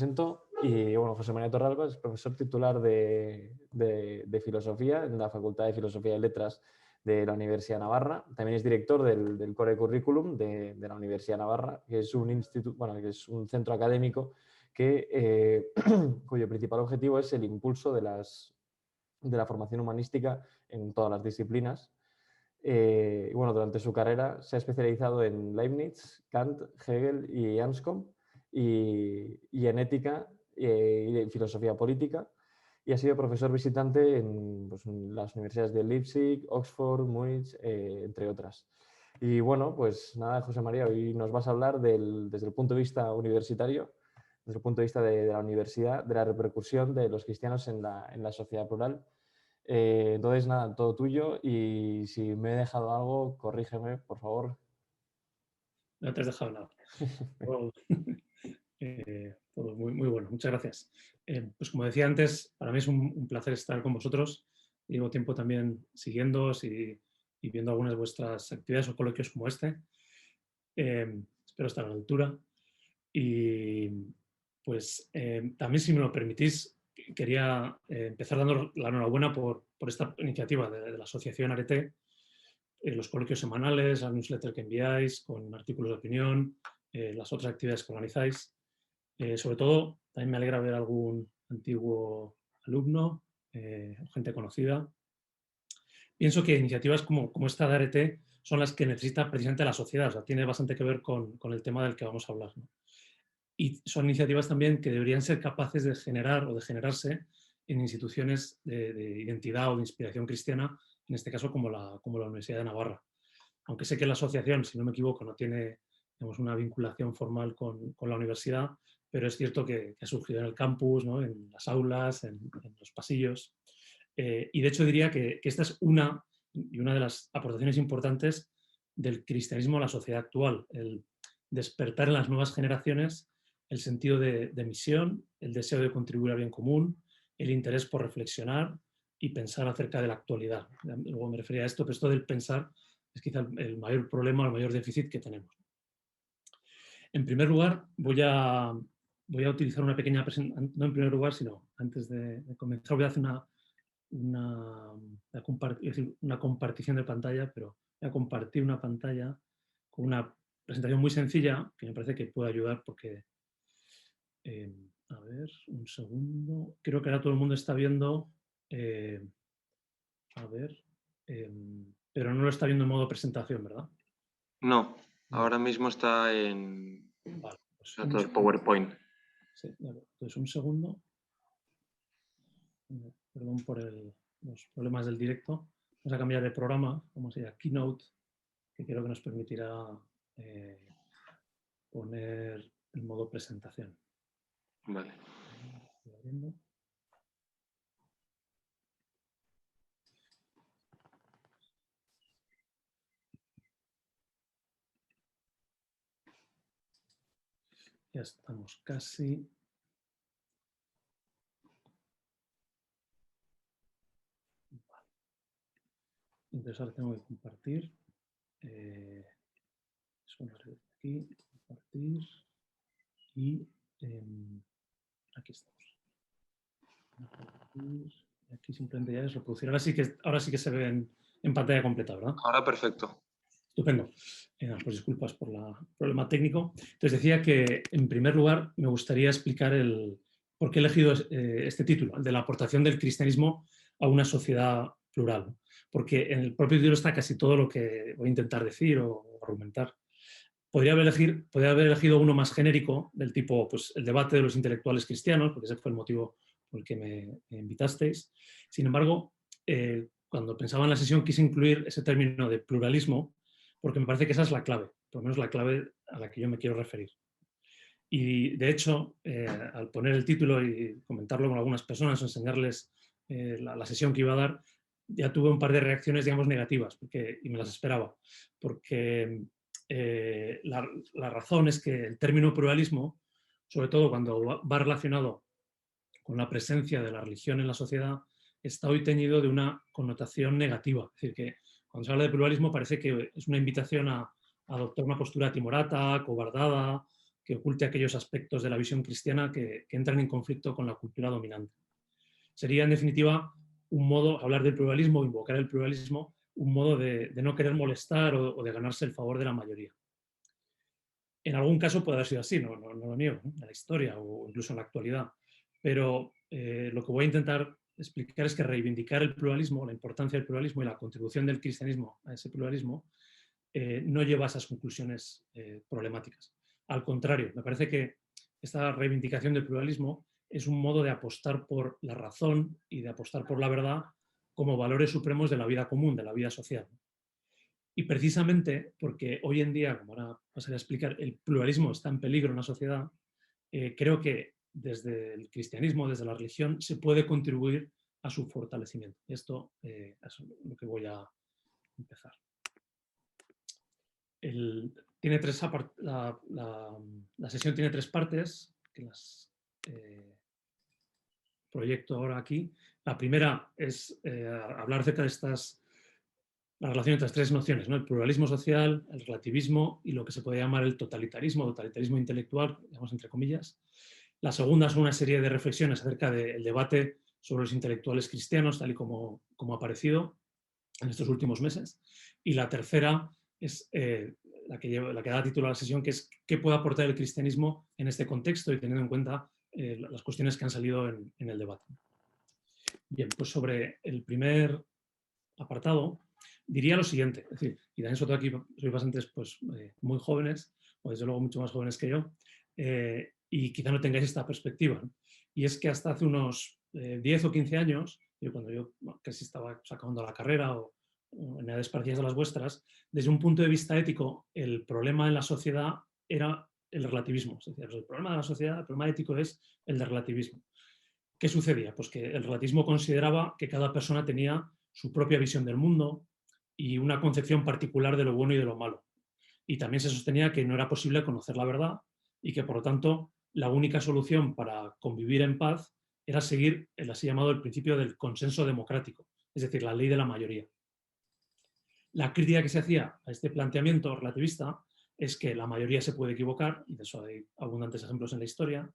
presento. Y bueno, José María Torralba es profesor titular de Filosofía en la Facultad de Filosofía y Letras de la Universidad de Navarra. También es director del Core Curriculum de la Universidad de Navarra, que es un instituto, bueno, que es un centro académico cuyo principal objetivo es el impulso de la formación humanística en todas las disciplinas. Bueno, durante su carrera se ha especializado en Leibniz, Kant, Hegel y Anscombe y en ética y en filosofía política, y ha sido profesor visitante en las universidades de Leipzig, Oxford, Múnich, entre otras. Y bueno, pues nada, José María, hoy nos vas a hablar desde el punto de vista universitario, desde el punto de vista de la universidad, de la repercusión de los cristianos en la sociedad plural. Entonces, nada, todo tuyo, y si me he dejado algo, corrígeme, por favor. No te has dejado nada. Todo muy, muy bueno, muchas gracias. Pues como decía antes, para mí es un placer estar con vosotros. Llevo tiempo también siguiéndoos y viendo algunas de vuestras actividades o coloquios como este. Espero estar a la altura. Y pues también, si me lo permitís, quería empezar dando la enhorabuena por esta iniciativa de la Asociación Arete, los coloquios semanales, la newsletter que enviáis, con artículos de opinión, las otras actividades que organizáis. Sobre todo, también me alegra ver algún antiguo alumno, gente conocida. Pienso que iniciativas como esta de Arete son las que necesita precisamente la sociedad, o sea, tiene bastante que ver con el tema del que vamos a hablar, ¿no? Y son iniciativas también que deberían ser capaces de generar o de generarse en instituciones de identidad o de inspiración cristiana, en este caso como la Universidad de Navarra. Aunque sé que la asociación, si no me equivoco, no tiene, digamos, una vinculación formal con la universidad, pero es cierto que ha surgido en el campus, ¿no? En las aulas, en los pasillos. Y de hecho diría que esta es una de las aportaciones importantes del cristianismo a la sociedad actual, el despertar en las nuevas generaciones el sentido de misión, el deseo de contribuir al bien común, el interés por reflexionar y pensar acerca de la actualidad. Luego me refería a esto, pero esto del pensar es quizá el mayor problema, el mayor déficit que tenemos. En primer lugar, voy a utilizar una pequeña presentación, no en primer lugar, sino antes de comenzar, voy a hacer una compartición de pantalla, pero voy a compartir una pantalla con una presentación muy sencilla que me parece que puede ayudar porque, a ver, un segundo, creo que ahora todo el mundo está viendo, a ver, pero no lo está viendo en modo presentación, ¿verdad? No, ahora mismo está en vale, pues todo el PowerPoint. Sí, vale. Entonces un segundo. Perdón por los problemas del directo. Vamos a cambiar de programa, vamos a ir a Keynote, que creo que nos permitirá poner el modo presentación. Vale. Ya estamos casi. Vale. Entonces ahora tengo que compartir. Aquí, compartir. Y aquí estamos. Y aquí simplemente ya es reproducir. Ahora sí que se ve en pantalla completa, ¿verdad? Ahora perfecto. Estupendo. Pues disculpas por el problema técnico. Entonces decía que, en primer lugar, me gustaría explicar por qué he elegido este título, el de la aportación del cristianismo a una sociedad plural. Porque en el propio título está casi todo lo que voy a intentar decir o argumentar. Podría haber elegido uno más genérico, del tipo pues, el debate de los intelectuales cristianos, porque ese fue el motivo por el que me invitasteis. Sin embargo, cuando pensaba en la sesión quise incluir ese término de pluralismo, porque me parece que esa es la clave, por lo menos la clave a la que yo me quiero referir. Y de hecho, al poner el título y comentarlo con algunas personas, enseñarles la sesión que iba a dar, ya tuve un par de reacciones, digamos, negativas, y me las esperaba, porque la razón es que el término pluralismo, sobre todo cuando va relacionado con la presencia de la religión en la sociedad, está hoy teñido de una connotación negativa. Es decir, que cuando se habla de pluralismo parece que es una invitación a adoptar una postura timorata, cobardada, que oculte aquellos aspectos de la visión cristiana que entran en conflicto con la cultura dominante. Sería, en definitiva, un modo, hablar del pluralismo, invocar el pluralismo, un modo de no querer molestar o de ganarse el favor de la mayoría. En algún caso puede haber sido así, no lo niego, ¿no? En la historia o incluso en la actualidad. Pero lo que voy a intentar explicar es que reivindicar el pluralismo, la importancia del pluralismo y la contribución del cristianismo a ese pluralismo no lleva a esas conclusiones problemáticas. Al contrario, me parece que esta reivindicación del pluralismo es un modo de apostar por la razón y de apostar por la verdad como valores supremos de la vida común, de la vida social. Y precisamente porque hoy en día, como ahora pasaré a explicar, el pluralismo está en peligro en la sociedad, creo que desde el cristianismo, desde la religión, se puede contribuir a su fortalecimiento. Esto es lo que voy a empezar. La sesión tiene 3 partes, que las proyecto ahora aquí. La primera es hablar acerca de la relación entre las 3 nociones, ¿no? El pluralismo social, el relativismo y lo que se puede llamar el totalitarismo intelectual, digamos entre comillas. La segunda son una serie de reflexiones acerca del debate sobre los intelectuales cristianos, tal y como ha aparecido en estos últimos meses. Y la tercera es la que da título a la sesión, que es qué puede aportar el cristianismo en este contexto y teniendo en cuenta las cuestiones que han salido en el debate. Bien, pues sobre el primer apartado diría lo siguiente, es decir, y también sobre todo aquí sois bastantes pues, muy jóvenes, o desde luego mucho más jóvenes que yo, y quizá no tengáis esta perspectiva, ¿no? Y es que hasta hace unos 10 o 15 años, cuando yo casi estaba acabando la carrera o en edades parecidas a las vuestras, desde un punto de vista ético, el problema en la sociedad era el relativismo. Es decir, el problema de la sociedad, el problema ético es el de relativismo. ¿Qué sucedía? Pues que el relativismo consideraba que cada persona tenía su propia visión del mundo y una concepción particular de lo bueno y de lo malo. Y también se sostenía que no era posible conocer la verdad y que, por lo tanto, la única solución para convivir en paz era seguir el así llamado el principio del consenso democrático, es decir, la ley de la mayoría. La crítica que se hacía a este planteamiento relativista es que la mayoría se puede equivocar, y de eso hay abundantes ejemplos en la historia,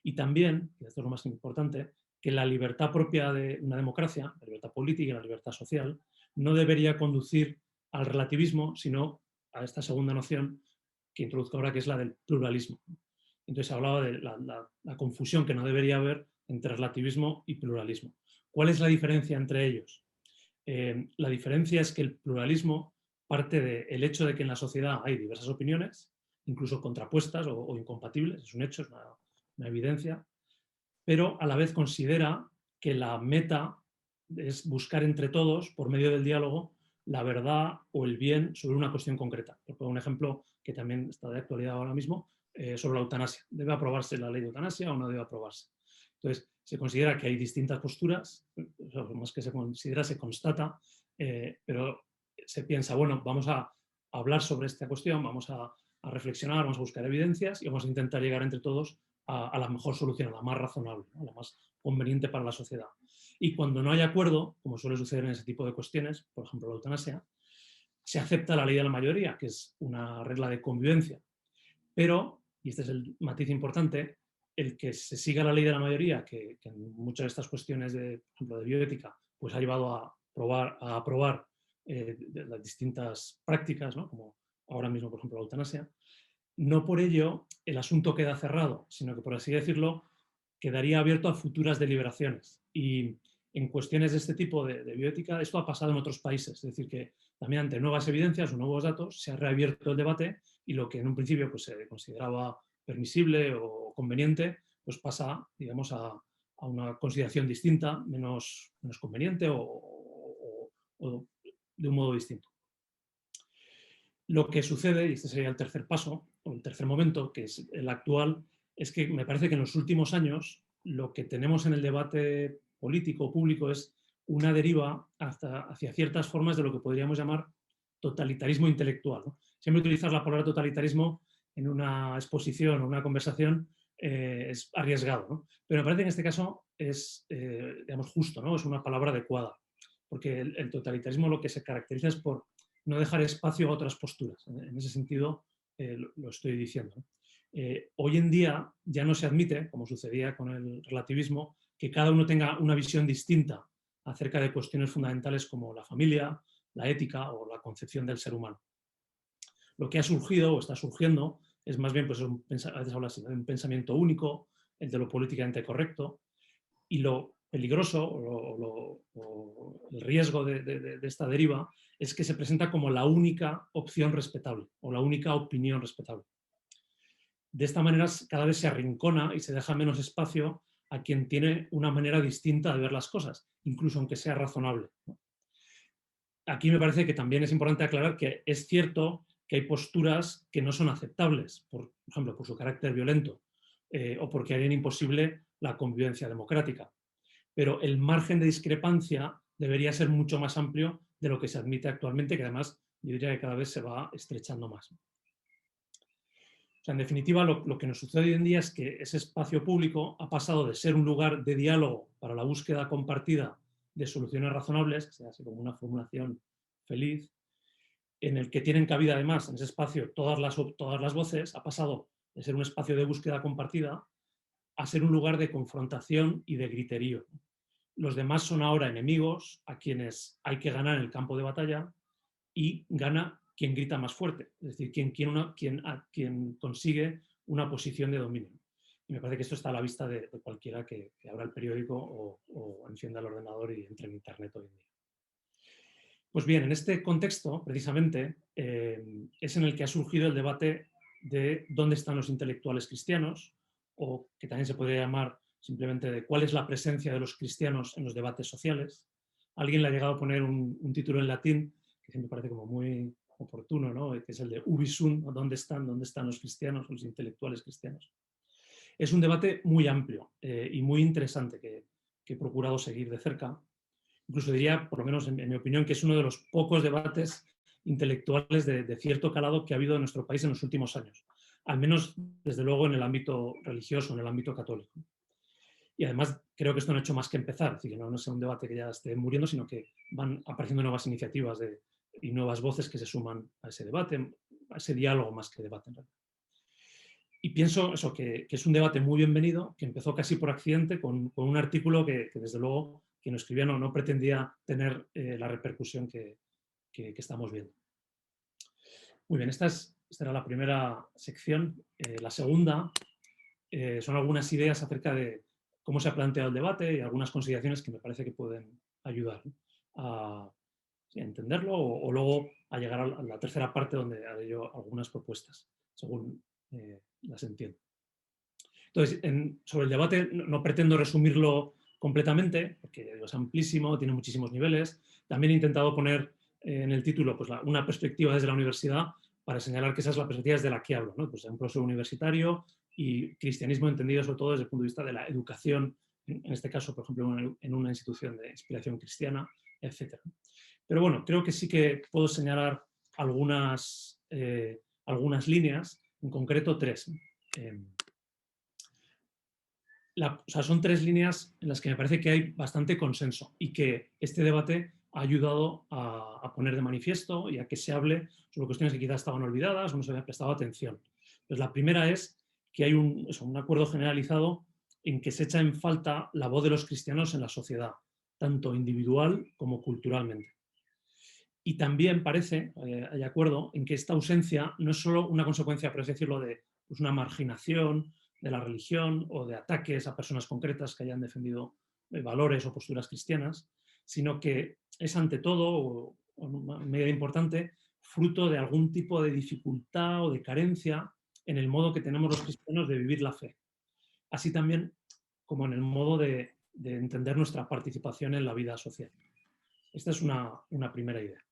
y también, y esto es lo más importante, que la libertad propia de una democracia, la libertad política y la libertad social, no debería conducir al relativismo, sino a esta segunda noción que introduzco ahora, que es la del pluralismo. Entonces hablaba de la confusión que no debería haber entre relativismo y pluralismo. ¿Cuál es la diferencia entre ellos? La diferencia es que el pluralismo parte del hecho de que en la sociedad hay diversas opiniones, incluso contrapuestas o incompatibles, es un hecho, es una evidencia, pero a la vez considera que la meta es buscar entre todos, por medio del diálogo, la verdad o el bien sobre una cuestión concreta. Por poner un ejemplo que también está de actualidad ahora mismo, sobre la eutanasia. ¿Debe aprobarse la ley de eutanasia o no debe aprobarse? Entonces, se considera que hay distintas posturas, o sea, más que se considera, se constata, pero se piensa, bueno, vamos a hablar sobre esta cuestión, vamos a reflexionar, vamos a buscar evidencias y vamos a intentar llegar entre todos a la mejor solución, a la más razonable, ¿no? A la más conveniente para la sociedad. Y cuando no hay acuerdo, como suele suceder en ese tipo de cuestiones, por ejemplo la eutanasia, se acepta la ley de la mayoría, que es una regla de convivencia. Pero, y este es el matiz importante, el que se siga la ley de la mayoría, que en muchas de estas cuestiones, por ejemplo, de bioética, pues ha llevado a aprobar las distintas prácticas, ¿no? Como ahora mismo, por ejemplo, la eutanasia. No por ello el asunto queda cerrado, sino que, por así decirlo, quedaría abierto a futuras deliberaciones. Y en cuestiones de este tipo de bioética, esto ha pasado en otros países. Es decir, que también ante nuevas evidencias o nuevos datos se ha reabierto el debate y lo que en un principio pues, se consideraba permisible o conveniente, pues pasa, digamos, a una consideración distinta, menos conveniente o de un modo distinto. Lo que sucede, y este sería el tercer paso, o el tercer momento, que es el actual, es que me parece que en los últimos años lo que tenemos en el debate político público es una deriva hacia ciertas formas de lo que podríamos llamar totalitarismo intelectual, ¿no? Siempre utilizar la palabra totalitarismo en una exposición o una conversación es arriesgado, ¿no? Pero me parece que en este caso es, digamos, justo, ¿no? Es una palabra adecuada, porque el totalitarismo lo que se caracteriza es por no dejar espacio a otras posturas. En ese sentido lo estoy diciendo, ¿no? Hoy en día ya no se admite, como sucedía con el relativismo, que cada uno tenga una visión distinta acerca de cuestiones fundamentales como la familia, la ética o la concepción del ser humano. Lo que ha surgido o está surgiendo es más bien, pues, a veces habla así, de un pensamiento único, el de lo políticamente correcto, y lo peligroso o el riesgo de esta deriva es que se presenta como la única opción respetable o la única opinión respetable. De esta manera cada vez se arrincona y se deja menos espacio a quien tiene una manera distinta de ver las cosas, incluso aunque sea razonable. Aquí me parece que también es importante aclarar que es cierto que hay posturas que no son aceptables, por ejemplo, por su carácter violento o porque harían imposible la convivencia democrática. Pero el margen de discrepancia debería ser mucho más amplio de lo que se admite actualmente, que además yo diría que cada vez se va estrechando más. O sea, en definitiva, lo que nos sucede hoy en día es que ese espacio público ha pasado de ser un lugar de diálogo para la búsqueda compartida de soluciones razonables, que sea así como una formulación feliz, en el que tienen cabida además en ese espacio todas las voces, ha pasado de ser un espacio de búsqueda compartida a ser un lugar de confrontación y de griterío. Los demás son ahora enemigos a quienes hay que ganar en el campo de batalla y gana quien grita más fuerte, es decir, quien consigue una posición de dominio. Y me parece que esto está a la vista de cualquiera que abra el periódico o encienda el ordenador y entre en Internet hoy en día. Pues bien, en este contexto, precisamente, es en el que ha surgido el debate de dónde están los intelectuales cristianos, o que también se podría llamar simplemente de cuál es la presencia de los cristianos en los debates sociales. Alguien le ha llegado a poner un título en latín, que siempre parece como muy oportuno, ¿no? Que es el de Ubi sunt, ¿dónde están los cristianos, los intelectuales cristianos? Es un debate muy amplio y muy interesante que he procurado seguir de cerca. Incluso diría, por lo menos en mi opinión, que es uno de los pocos debates intelectuales de cierto calado que ha habido en nuestro país en los últimos años, al menos desde luego en el ámbito religioso, en el ámbito católico. Y además creo que esto no ha hecho más que empezar, es decir, que no es un debate que ya esté muriendo, sino que van apareciendo nuevas iniciativas y nuevas voces que se suman a ese debate, a ese diálogo más que debate en realidad. Y pienso eso, que es un debate muy bienvenido, que empezó casi por accidente con un artículo que desde luego quien lo escribía no pretendía tener la repercusión que estamos viendo. Muy bien, esta era la primera sección. La segunda son algunas ideas acerca de cómo se ha planteado el debate y algunas consideraciones que me parece que pueden ayudar a entenderlo o luego a llegar a la tercera parte donde haré yo algunas propuestas, según las entiendo. Entonces, sobre el debate no pretendo resumirlo completamente, porque es amplísimo, tiene muchísimos niveles. También he intentado poner en el título pues, una perspectiva desde la universidad para señalar que esa es la perspectiva desde la que hablo, ¿no? Pues un profesor universitario y cristianismo entendido sobre todo desde el punto de vista de la educación, en este caso, por ejemplo, en una institución de inspiración cristiana, etc. Pero bueno, creo que sí que puedo señalar algunas líneas, en concreto tres. Son tres líneas en las que me parece que hay bastante consenso y que este debate ha ayudado a poner de manifiesto y a que se hable sobre cuestiones que quizás estaban olvidadas o no se había prestado atención. Pues la primera es que hay un acuerdo generalizado en que se echa en falta la voz de los cristianos en la sociedad, tanto individual como culturalmente. Y también parece, hay acuerdo, en que esta ausencia no es solo una consecuencia, por así decirlo, de pues, una marginación de la religión o de ataques a personas concretas que hayan defendido valores o posturas cristianas, sino que es ante todo, o una medida importante, fruto de algún tipo de dificultad o de carencia en el modo que tenemos los cristianos de vivir la fe. Así también como en el modo de entender nuestra participación en la vida social. Esta es una primera idea.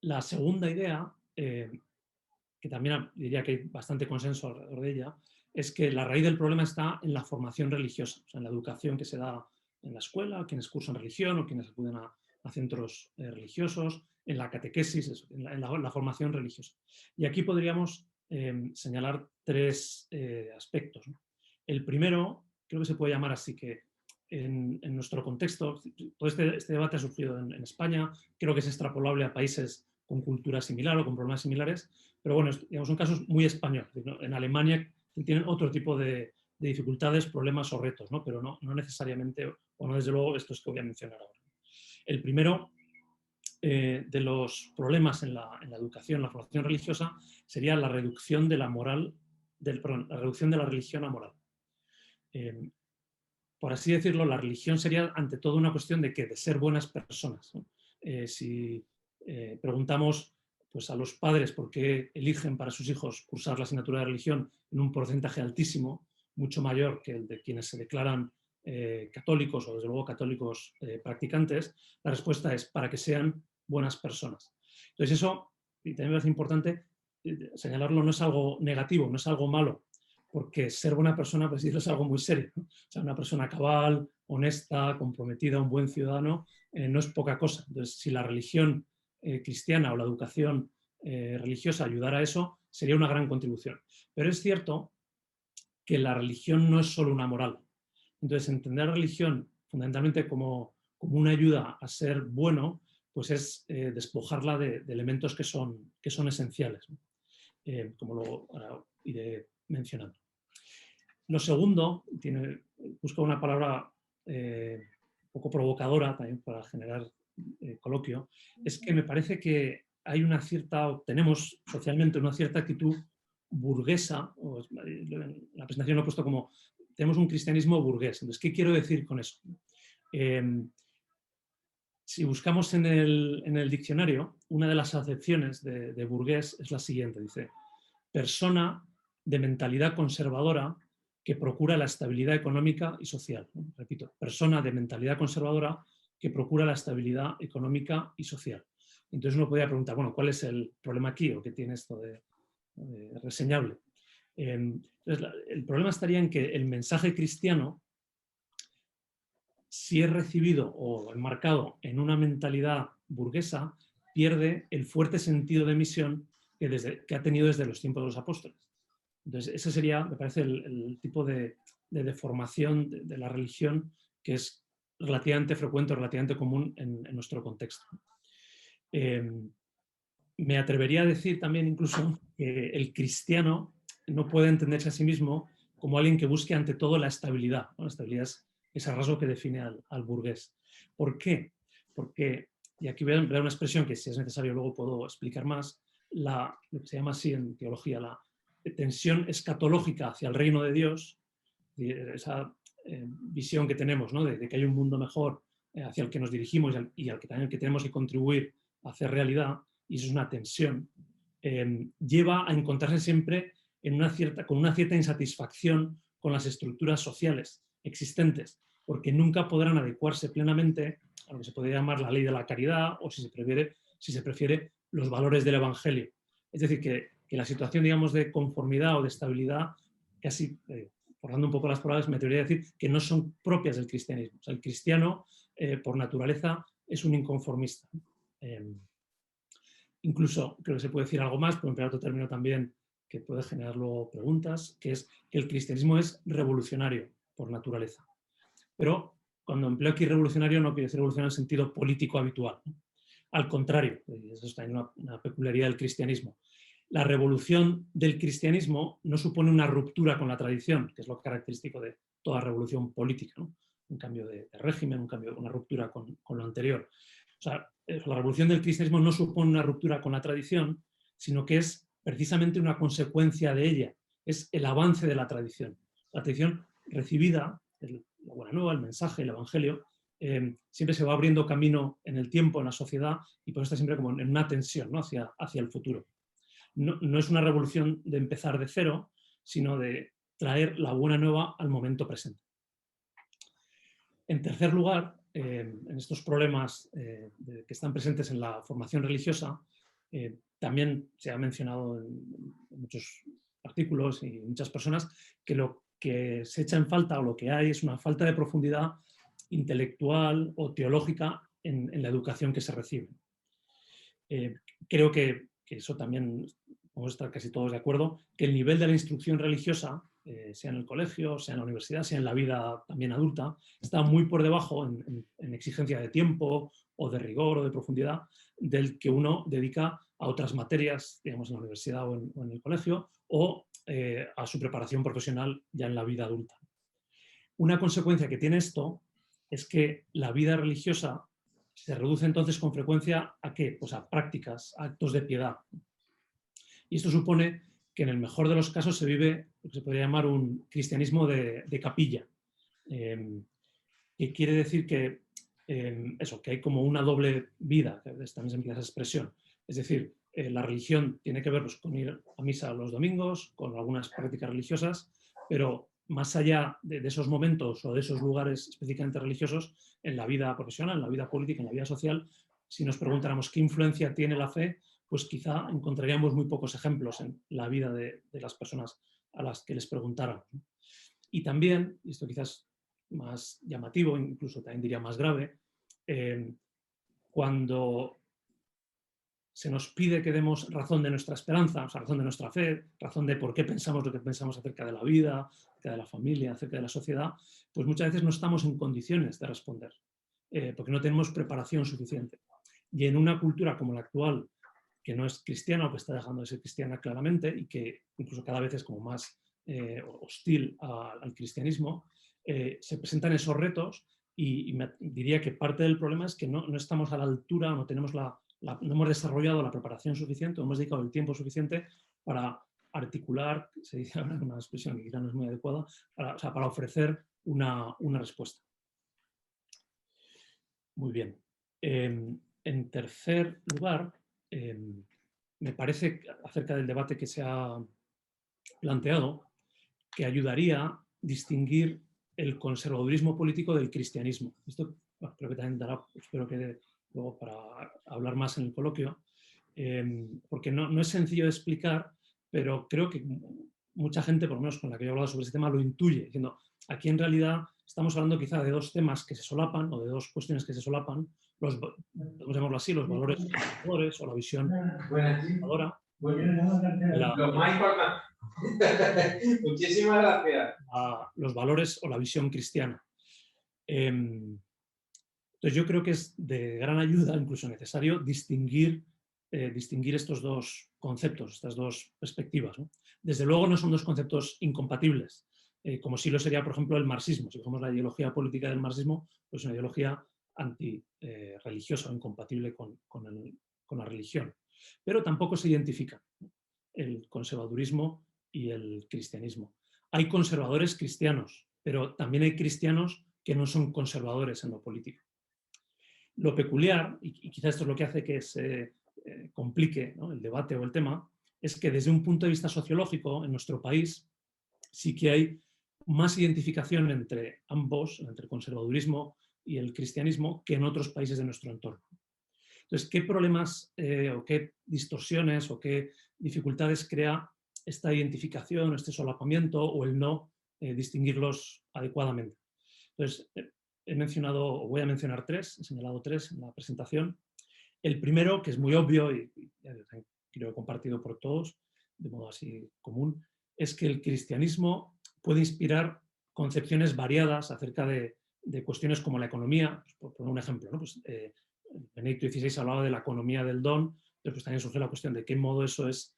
La segunda idea, que también diría que hay bastante consenso alrededor de ella, es que la raíz del problema está en la formación religiosa, o sea, en la educación que se da en la escuela, quienes cursan religión o quienes acuden a centros religiosos, en la catequesis, en la formación religiosa. Y aquí podríamos señalar tres aspectos, ¿no? El primero, creo que se puede llamar así, que en nuestro contexto, todo este debate ha surgido en España, creo que es extrapolable a países con cultura similar o con problemas similares, pero bueno, digamos, son casos muy españoles, ¿no? En Alemania tienen otro tipo de dificultades, problemas o retos, ¿no? Pero no necesariamente, o no desde luego estos que voy a mencionar ahora. El primero de los problemas en la educación, la formación religiosa, sería la reducción de la moral, la reducción de la religión a moral. Por así decirlo, la religión sería ante todo una cuestión de ser buenas personas, ¿no? Si preguntamos pues, a los padres por qué eligen para sus hijos cursar la asignatura de religión en un porcentaje altísimo, mucho mayor que el de quienes se declaran católicos o desde luego católicos practicantes, la respuesta es para que sean buenas personas. Entonces eso, y también me parece importante señalarlo, no es algo negativo, no es algo malo, porque ser buena persona pues, es algo muy serio, ¿no? O sea, una persona cabal, honesta, comprometida, un buen ciudadano, no es poca cosa. Entonces, si la religión cristiana o la educación religiosa ayudara a eso, sería una gran contribución. Pero es cierto que la religión no es solo una moral. Entonces, entender la religión fundamentalmente como una ayuda a ser bueno, pues es despojarla de elementos que son esenciales, ¿no? Como lo iré mencionando. Lo segundo, busco una palabra un poco provocadora también para generar coloquio, es que me parece que hay tenemos socialmente una cierta actitud burguesa, en la presentación lo he puesto como, tenemos un cristianismo burgués. Entonces, ¿qué quiero decir con eso? Si buscamos en el diccionario, una de las acepciones de burgués es la siguiente, dice, persona de mentalidad conservadora que procura la estabilidad económica y social. Repito, persona de mentalidad conservadora que procura la estabilidad económica y social. Entonces uno podría preguntar, bueno, ¿cuál es el problema aquí o qué tiene esto de reseñable? Entonces, el problema estaría en que el mensaje cristiano, si es recibido o enmarcado en una mentalidad burguesa, pierde el fuerte sentido de misión que ha tenido desde los tiempos de los apóstoles. Entonces, ese sería, me parece, el tipo de deformación de la religión que es relativamente frecuente o relativamente común en nuestro contexto. Me atrevería a decir también incluso que el cristiano no puede entenderse a sí mismo como alguien que busque ante todo la estabilidad, ¿no? La estabilidad es ese rasgo que define al burgués. ¿Por qué? Porque, y aquí voy a emplear una expresión que si es necesario luego puedo explicar más, lo que se llama así en teología la tensión escatológica hacia el reino de Dios, esa visión que tenemos, ¿no? de que hay un mundo mejor hacia el que nos dirigimos y al que también que tenemos que contribuir a hacer realidad, y eso es una tensión, lleva a encontrarse siempre con una cierta insatisfacción con las estructuras sociales existentes, porque nunca podrán adecuarse plenamente a lo que se podría llamar la ley de la caridad o, si se prefiere, los valores del Evangelio. Es decir, que la situación, digamos, de conformidad o de estabilidad, casi, forrando un poco las palabras, me atrevería a decir que no son propias del cristianismo. O sea, el cristiano, por naturaleza, es un inconformista. Incluso, creo que se puede decir algo más, pero emplear otro término también que puede generar luego preguntas, que es que el cristianismo es revolucionario por naturaleza. Pero cuando empleo aquí revolucionario no quiere decir revolucionario en sentido político habitual, ¿no? Al contrario, y eso es también una peculiaridad del cristianismo. La revolución del cristianismo no supone una ruptura con la tradición, que es lo característico de toda revolución política, ¿no? Un cambio de régimen, una ruptura con lo anterior. O sea, la revolución del cristianismo no supone una ruptura con la tradición, sino que es precisamente una consecuencia de ella, es el avance de la tradición. La tradición recibida, la buena nueva, el mensaje, el evangelio, siempre se va abriendo camino en el tiempo, en la sociedad, y por eso está siempre como en una tensión, ¿no? hacia el futuro. No es una revolución de empezar de cero, sino de traer la buena nueva al momento presente. En tercer lugar, en estos problemas que están presentes en la formación religiosa, también se ha mencionado en muchos artículos y muchas personas que lo que se echa en falta o lo que hay es una falta de profundidad intelectual o teológica en la educación que se recibe. Creo que eso también vamos a estar casi todos de acuerdo, que el nivel de la instrucción religiosa, sea en el colegio, sea en la universidad, sea en la vida también adulta, está muy por debajo en exigencia de tiempo o de rigor o de profundidad del que uno dedica a otras materias, digamos, en la universidad o en el colegio, o a su preparación profesional ya en la vida adulta. Una consecuencia que tiene esto es que la vida religiosa se reduce entonces con frecuencia ¿a qué? Pues a prácticas, a actos de piedad. Y esto supone que en el mejor de los casos se vive lo que se podría llamar un cristianismo de capilla, que quiere decir que, que hay como una doble vida, que también se emplea esa expresión. Es decir, la religión tiene que ver pues, con ir a misa los domingos, con algunas prácticas religiosas, pero más allá de esos momentos o de esos lugares específicamente religiosos, en la vida profesional, en la vida política, en la vida social, si nos preguntáramos qué influencia tiene la fe, pues quizá encontraríamos muy pocos ejemplos en la vida de las personas a las que les preguntáramos. Y también, y esto quizás más llamativo, incluso también diría más grave, cuando se nos pide que demos razón de nuestra esperanza, o sea, razón de nuestra fe, razón de por qué pensamos lo que pensamos acerca de la vida, acerca de la familia, acerca de la sociedad, pues muchas veces no estamos en condiciones de responder, porque no tenemos preparación suficiente. Y en una cultura como la actual, que no es cristiana o que está dejando de ser cristiana claramente y que incluso cada vez es como más hostil al cristianismo, se presentan esos retos y diría que parte del problema es que no estamos a la altura, no tenemos no hemos desarrollado la preparación suficiente, no hemos dedicado el tiempo suficiente para articular, se dice ahora una expresión que quizá no es muy adecuada, para ofrecer una respuesta. Muy bien. En tercer lugar, me parece, acerca del debate que se ha planteado, que ayudaría a distinguir el conservadurismo político del cristianismo. Esto creo que también dará, espero que luego para hablar más en el coloquio, porque no es sencillo de explicar, pero creo que mucha gente, por lo menos con la que yo he hablado sobre este tema, lo intuye, diciendo, aquí en realidad estamos hablando quizá de dos temas que se solapan, o de dos cuestiones que se solapan, podemos llamarlo así, los valores conservadores o la visión conservadora. Lo más importante. Muchísimas gracias. Los valores o la visión cristiana. Entonces yo creo que es de gran ayuda, incluso necesario, distinguir estos dos conceptos, estas dos perspectivas, ¿no? Desde luego no son dos conceptos incompatibles, como sí lo sería, por ejemplo, el marxismo. Si cogemos la ideología política del marxismo, pues una ideología antirreligiosa o incompatible con la religión. Pero tampoco se identifica el conservadurismo y el cristianismo. Hay conservadores cristianos, pero también hay cristianos que no son conservadores en lo político. Lo peculiar, y quizás esto es lo que hace que se complique, ¿no?, el debate o el tema, es que desde un punto de vista sociológico, en nuestro país, sí que hay más identificación entre ambos, entre el conservadurismo y el cristianismo, que en otros países de nuestro entorno. Entonces, ¿qué problemas o qué distorsiones o qué dificultades crea esta identificación, este solapamiento o el no distinguirlos adecuadamente? Entonces, he mencionado, o voy a mencionar tres, he señalado tres en la presentación. El primero, que es muy obvio y creo compartido por todos, de modo así común, es que el cristianismo puede inspirar concepciones variadas acerca de cuestiones como la economía. Por poner un ejemplo, ¿no? Pues, Benedicto XVI hablaba de la economía del don, pero pues también surge la cuestión de qué modo eso es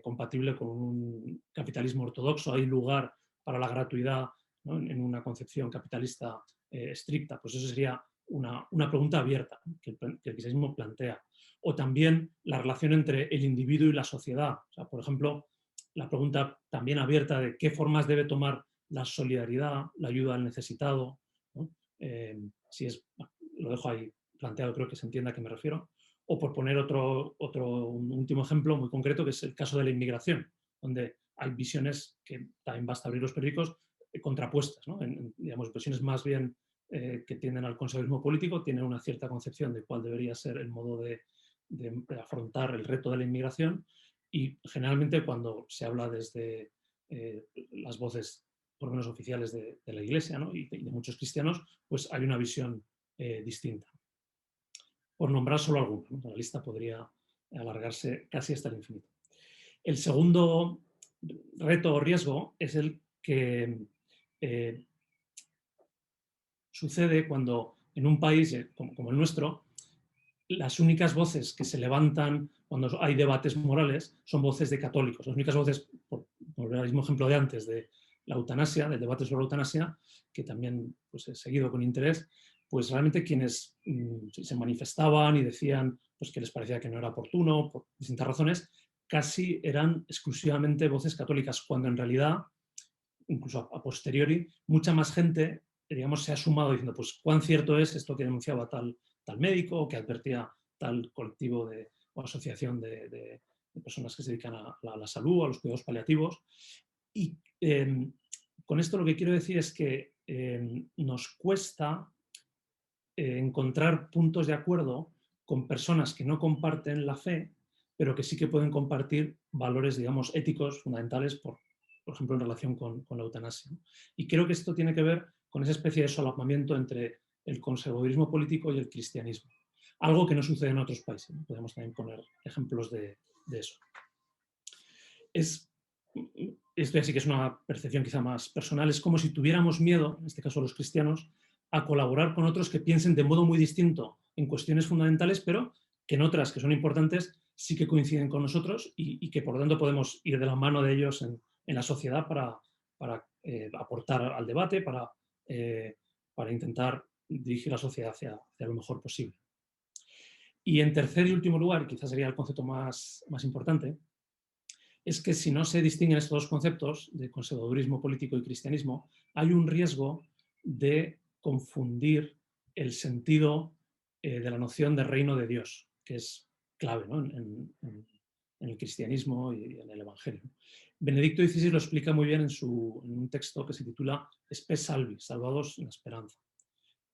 compatible con un capitalismo ortodoxo. ¿Hay lugar para la gratuidad, ¿no?, en una concepción capitalista estricta? Pues eso sería una pregunta abierta, ¿no?, que el cristianismo plantea. O también la relación entre el individuo y la sociedad. O sea, por ejemplo, la pregunta también abierta de qué formas debe tomar la solidaridad, la ayuda al necesitado, ¿no? Lo dejo ahí planteado, creo que se entienda a qué me refiero. O por poner un último ejemplo muy concreto, que es el caso de la inmigración, donde hay visiones que también basta abrir los periódicos contrapuestas, ¿no? Digamos, visiones más bien que tienden al conservadurismo político, tienen una cierta concepción de cuál debería ser el modo de afrontar el reto de la inmigración, y generalmente cuando se habla desde las voces por lo menos oficiales de la Iglesia, ¿no?, y de muchos cristianos, pues hay una visión distinta. Por nombrar solo algunos, ¿no? La lista podría alargarse casi hasta el infinito. El segundo reto o riesgo es el que sucede cuando en un país como el nuestro las únicas voces que se levantan cuando hay debates morales son voces de católicos. Las únicas voces, por el mismo ejemplo de antes, de la eutanasia, del debate sobre la eutanasia, que también pues, he seguido con interés, pues realmente quienes se manifestaban y decían pues, que les parecía que no era oportuno, por distintas razones, casi eran exclusivamente voces católicas, cuando en realidad, incluso a posteriori, mucha más gente, digamos, se ha sumado diciendo, pues, cuán cierto es esto que denunciaba tal médico, o que advertía tal colectivo o asociación de personas que se dedican a la salud, a los cuidados paliativos. Y con esto lo que quiero decir es que nos cuesta encontrar puntos de acuerdo con personas que no comparten la fe, pero que sí que pueden compartir valores, digamos, éticos fundamentales, por ejemplo, en relación con la eutanasia. Y creo que esto tiene que ver con esa especie de solapamiento entre el conservadurismo político y el cristianismo. Algo que no sucede en otros países, ¿no? Podemos también poner ejemplos de eso. Esto ya sí que es una percepción quizá más personal, es como si tuviéramos miedo, en este caso los cristianos, a colaborar con otros que piensen de modo muy distinto en cuestiones fundamentales, pero que en otras que son importantes sí que coinciden con nosotros y que por lo tanto podemos ir de la mano de ellos en la sociedad para aportar al debate, para intentar dirigir la sociedad hacia lo mejor posible. Y en tercer y último lugar, quizás sería el concepto más importante, es que si no se distinguen estos dos conceptos de conservadurismo político y cristianismo, hay un riesgo de confundir el sentido de la noción de reino de Dios, que es clave, ¿no? en el cristianismo y en el Evangelio. Benedicto XVI lo explica muy bien en un texto que se titula Spes Salvi, salvados en la esperanza.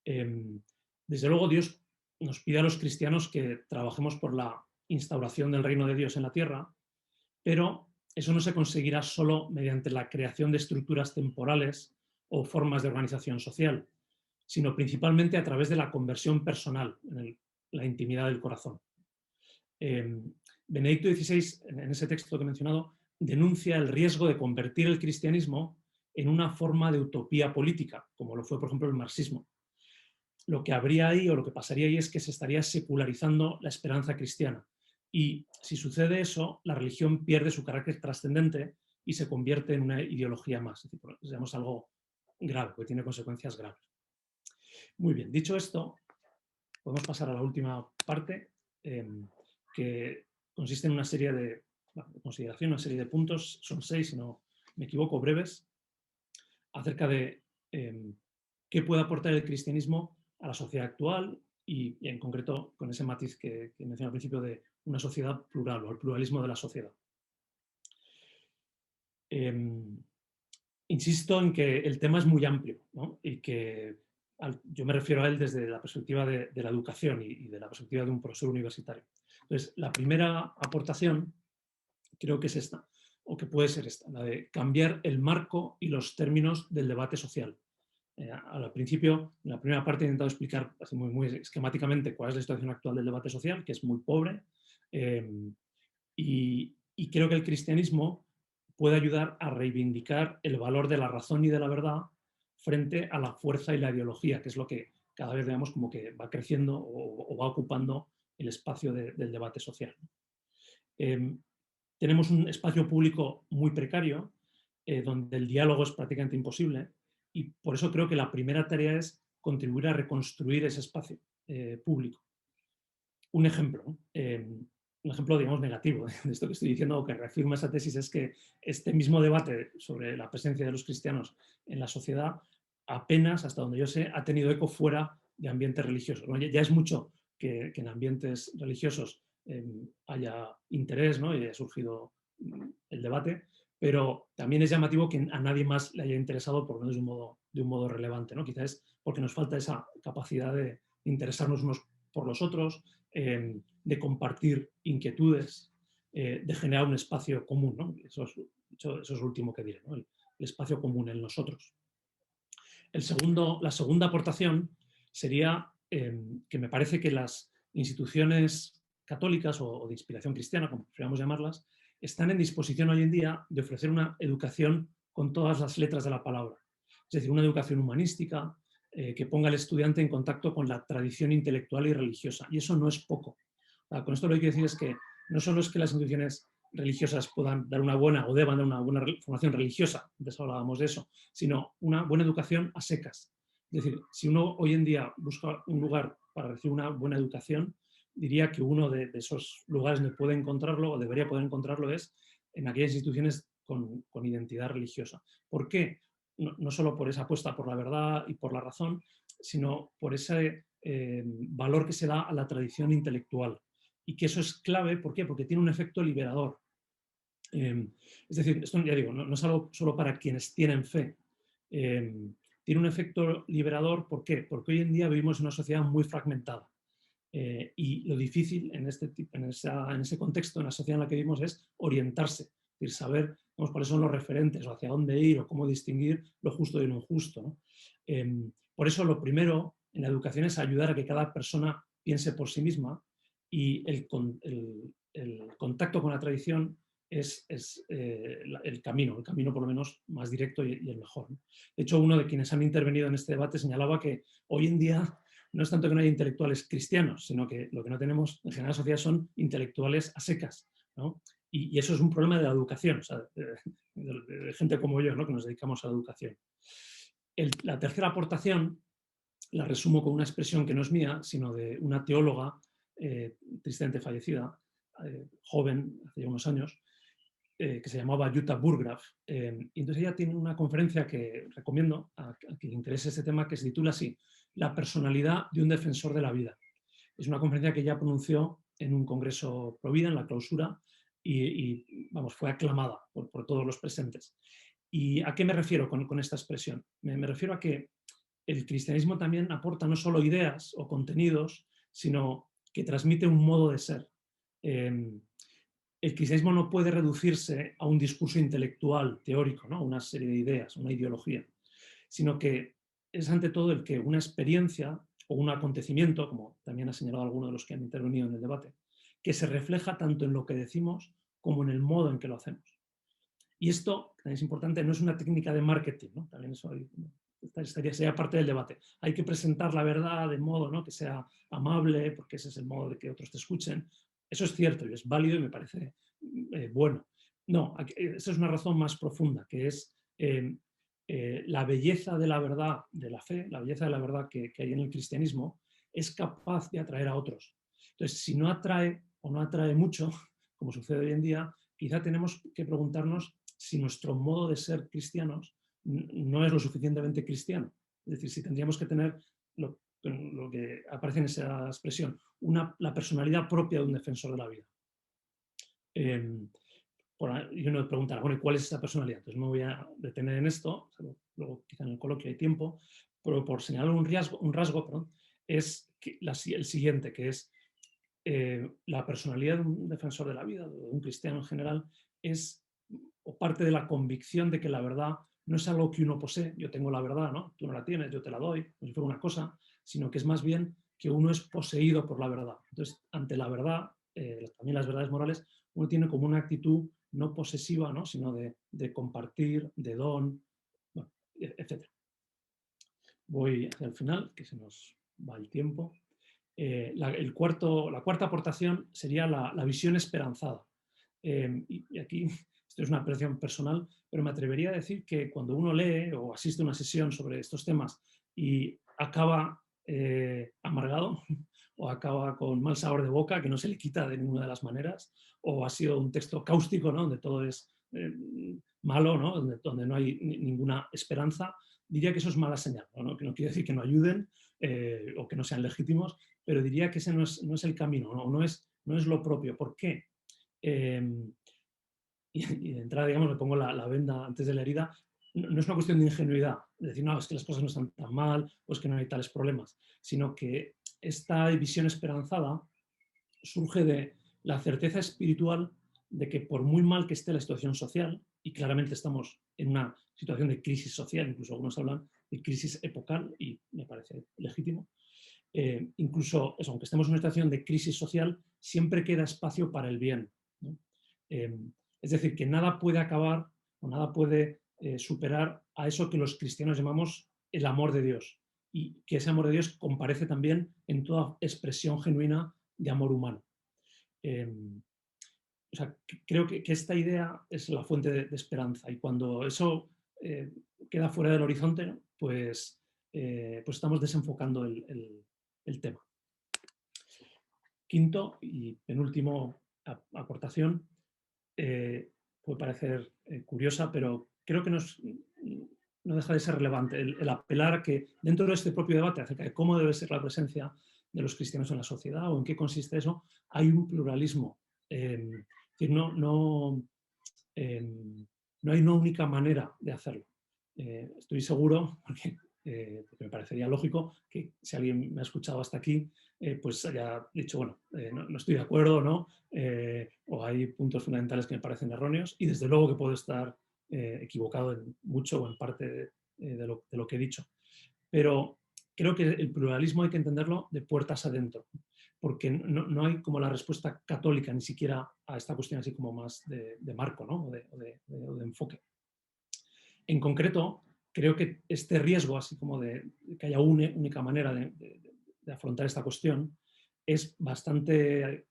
Desde luego Dios nos pide a los cristianos que trabajemos por la instauración del reino de Dios en la tierra, pero eso no se conseguirá solo mediante la creación de estructuras temporales o formas de organización social, sino principalmente a través de la conversión personal, en la intimidad del corazón. Benedicto XVI, en ese texto que he mencionado, denuncia el riesgo de convertir el cristianismo en una forma de utopía política, como lo fue, por ejemplo, el marxismo. Lo que habría ahí, o lo que pasaría ahí, es que se estaría secularizando la esperanza cristiana. Y si sucede eso, la religión pierde su carácter trascendente y se convierte en una ideología más. Es decir, digamos, algo grave, que tiene consecuencias graves. Muy bien, dicho esto, podemos pasar a la última parte, que consiste en una serie de consideraciones, una serie de puntos, son 6, si no me equivoco, breves, acerca de qué puede aportar el cristianismo a la sociedad actual y en concreto con ese matiz que mencioné al principio de una sociedad plural o el pluralismo de la sociedad. Insisto en que el tema es muy amplio, ¿no? Y que yo me refiero a él desde la perspectiva de la educación y de la perspectiva de un profesor universitario. Entonces, la primera aportación creo que es esta, o que puede ser esta, la de cambiar el marco y los términos del debate social. Al principio, en la primera parte he intentado explicar así muy esquemáticamente cuál es la situación actual del debate social, que es muy pobre, y creo que el cristianismo puede ayudar a reivindicar el valor de la razón y de la verdad frente a la fuerza y la ideología, que es lo que cada vez vemos como que va creciendo o va ocupando el espacio del debate social. Tenemos un espacio público muy precario, donde el diálogo es prácticamente imposible, y por eso creo que la primera tarea es contribuir a reconstruir ese espacio público. Un ejemplo, digamos, negativo de esto que estoy diciendo, o que reafirma esa tesis, es que este mismo debate sobre la presencia de los cristianos en la sociedad apenas, hasta donde yo sé, ha tenido eco fuera de ambientes religiosos. ¿No? Ya es mucho que en ambientes religiosos haya interés, ¿no? Y haya surgido el debate, pero también es llamativo que a nadie más le haya interesado, por lo menos de un modo relevante, ¿no? Quizás es porque nos falta esa capacidad de interesarnos unos por los otros, de compartir inquietudes, de generar un espacio común, ¿no? Eso es lo último que diré, ¿no? El espacio común en nosotros. La segunda aportación sería que me parece que las instituciones católicas o de inspiración cristiana, como prefiramos llamarlas, están en disposición hoy en día de ofrecer una educación con todas las letras de la palabra. Es decir, una educación humanística, que ponga al estudiante en contacto con la tradición intelectual y religiosa. Y eso no es poco. Con esto lo que quiero decir es que no solo es que las instituciones religiosas puedan dar una buena o deban dar una buena formación religiosa, antes hablábamos de eso, sino una buena educación a secas. Es decir, si uno hoy en día busca un lugar para recibir una buena educación, diría que uno de esos lugares donde puede encontrarlo o debería poder encontrarlo es en aquellas instituciones con identidad religiosa. ¿Por qué? No solo por esa apuesta por la verdad y por la razón, sino por ese valor que se da a la tradición intelectual. Y que eso es clave, ¿por qué? Porque tiene un efecto liberador. Es decir, esto ya digo, no es algo solo para quienes tienen fe. Tiene un efecto liberador, ¿por qué? Porque hoy en día vivimos en una sociedad muy fragmentada. Y lo difícil en ese contexto, en la sociedad en la que vivimos, es orientarse, es decir, saber cuáles son los referentes o hacia dónde ir o cómo distinguir lo justo de lo injusto, ¿no? Por eso lo primero en la educación es ayudar a que cada persona piense por sí misma, y el contacto con la tradición es el camino por lo menos más directo y el mejor, ¿no? De hecho, uno de quienes han intervenido en este debate señalaba que hoy en día no es tanto que no haya intelectuales cristianos, sino que lo que no tenemos en general en la sociedad son intelectuales a secas, ¿no? Y eso es un problema de la educación, o sea, de gente como yo, ¿no? Que nos dedicamos a la educación. La tercera aportación la resumo con una expresión que no es mía, sino de una teóloga tristemente fallecida, joven, hace ya unos años, que se llamaba Jutta Burggraf. Y entonces ella tiene una conferencia que recomiendo a quien le interese este tema, que se titula así: La personalidad de un defensor de la vida. Es una conferencia que ella pronunció en un congreso pro vida, en la clausura, y vamos, fue aclamada por todos los presentes. ¿Y a qué me refiero con esta expresión? Me refiero a que el cristianismo también aporta no solo ideas o contenidos, sino que transmite un modo de ser. El cristianismo no puede reducirse a un discurso intelectual, teórico, ¿no? Una serie de ideas, una ideología, sino que es ante todo el que una experiencia o un acontecimiento, como también ha señalado alguno de los que han intervenido en el debate, que se refleja tanto en lo que decimos como en el modo en que lo hacemos. Y esto, también es importante, no es una técnica de marketing, ¿no? También eso sería parte del debate. Hay que presentar la verdad de modo, ¿no?, que sea amable, porque ese es el modo de que otros te escuchen. Eso es cierto y es válido y me parece bueno. No, esa es una razón más profunda, que es la belleza de la verdad de la fe, la belleza de la verdad que hay en el cristianismo, es capaz de atraer a otros. Entonces, si no atrae o no atrae mucho, como sucede hoy en día, quizá tenemos que preguntarnos si nuestro modo de ser cristianos no es lo suficientemente cristiano. Es decir, si tendríamos que tener lo que aparece en esa expresión, la personalidad propia de un defensor de la vida. Y uno preguntará, bueno, ¿y cuál es esa personalidad? Entonces me voy a detener en esto, luego quizá en el coloquio hay tiempo, pero por señalar un rasgo, es el siguiente, que es la personalidad de un defensor de la vida, de un cristiano en general, es o parte de la convicción de que la verdad no es algo que uno posee, yo tengo la verdad, ¿no? Tú no la tienes, yo te la doy, como si fuera una cosa, sino que es más bien que uno es poseído por la verdad. Entonces, ante la verdad, también las verdades morales, uno tiene como una actitud no posesiva, ¿no?, sino de compartir, de don, bueno, etc. Voy hacia el final, que se nos va el tiempo. La cuarta aportación sería la visión esperanzada. Y aquí, esto es una apreciación personal, pero me atrevería a decir que cuando uno lee o asiste a una sesión sobre estos temas y acaba amargado o acaba con mal sabor de boca, que no se le quita de ninguna de las maneras, o ha sido un texto cáustico, ¿no?, donde todo es malo, ¿no?, donde no hay ninguna esperanza, diría que eso es mala señal, ¿no? Que no quiere decir que no ayuden o que no sean legítimos, pero diría que ese no es el camino, no es lo propio. ¿Por qué? Y de entrada, digamos, me pongo la venda antes de la herida. No es una cuestión de ingenuidad, de decir, no, es que las cosas no están tan mal o es que no hay tales problemas, sino que esta visión esperanzada surge de la certeza espiritual de que por muy mal que esté la situación social, y claramente estamos en una situación de crisis social, incluso algunos hablan de crisis epocal, y me parece legítimo, incluso eso, aunque estemos en una situación de crisis social, siempre queda espacio para el bien, ¿no? Es decir, que nada puede acabar o nada puede superar a eso que los cristianos llamamos el amor de Dios. y que ese amor de Dios comparece también en toda expresión genuina de amor humano. O sea, creo que esta idea es la fuente de esperanza, y cuando eso queda fuera del horizonte, ¿no? pues estamos desenfocando el tema. Quinto y penúltimo aportación, puede parecer curiosa, pero creo que no deja de ser relevante el apelar a que dentro de este propio debate acerca de cómo debe ser la presencia de los cristianos en la sociedad o en qué consiste eso, hay un pluralismo. No hay una única manera de hacerlo. Estoy seguro, porque me parecería lógico que si alguien me ha escuchado hasta aquí, pues haya dicho, bueno, no estoy de acuerdo, ¿no? O hay puntos fundamentales que me parecen erróneos, y desde luego que puedo estar equivocado en mucho o en parte de lo que he dicho. Pero creo que el pluralismo hay que entenderlo de puertas adentro, porque no hay como la respuesta católica ni siquiera a esta cuestión así como más de marco, ¿no? o de enfoque. En concreto, creo que este riesgo, así como de que haya una única manera de afrontar esta cuestión, es bastante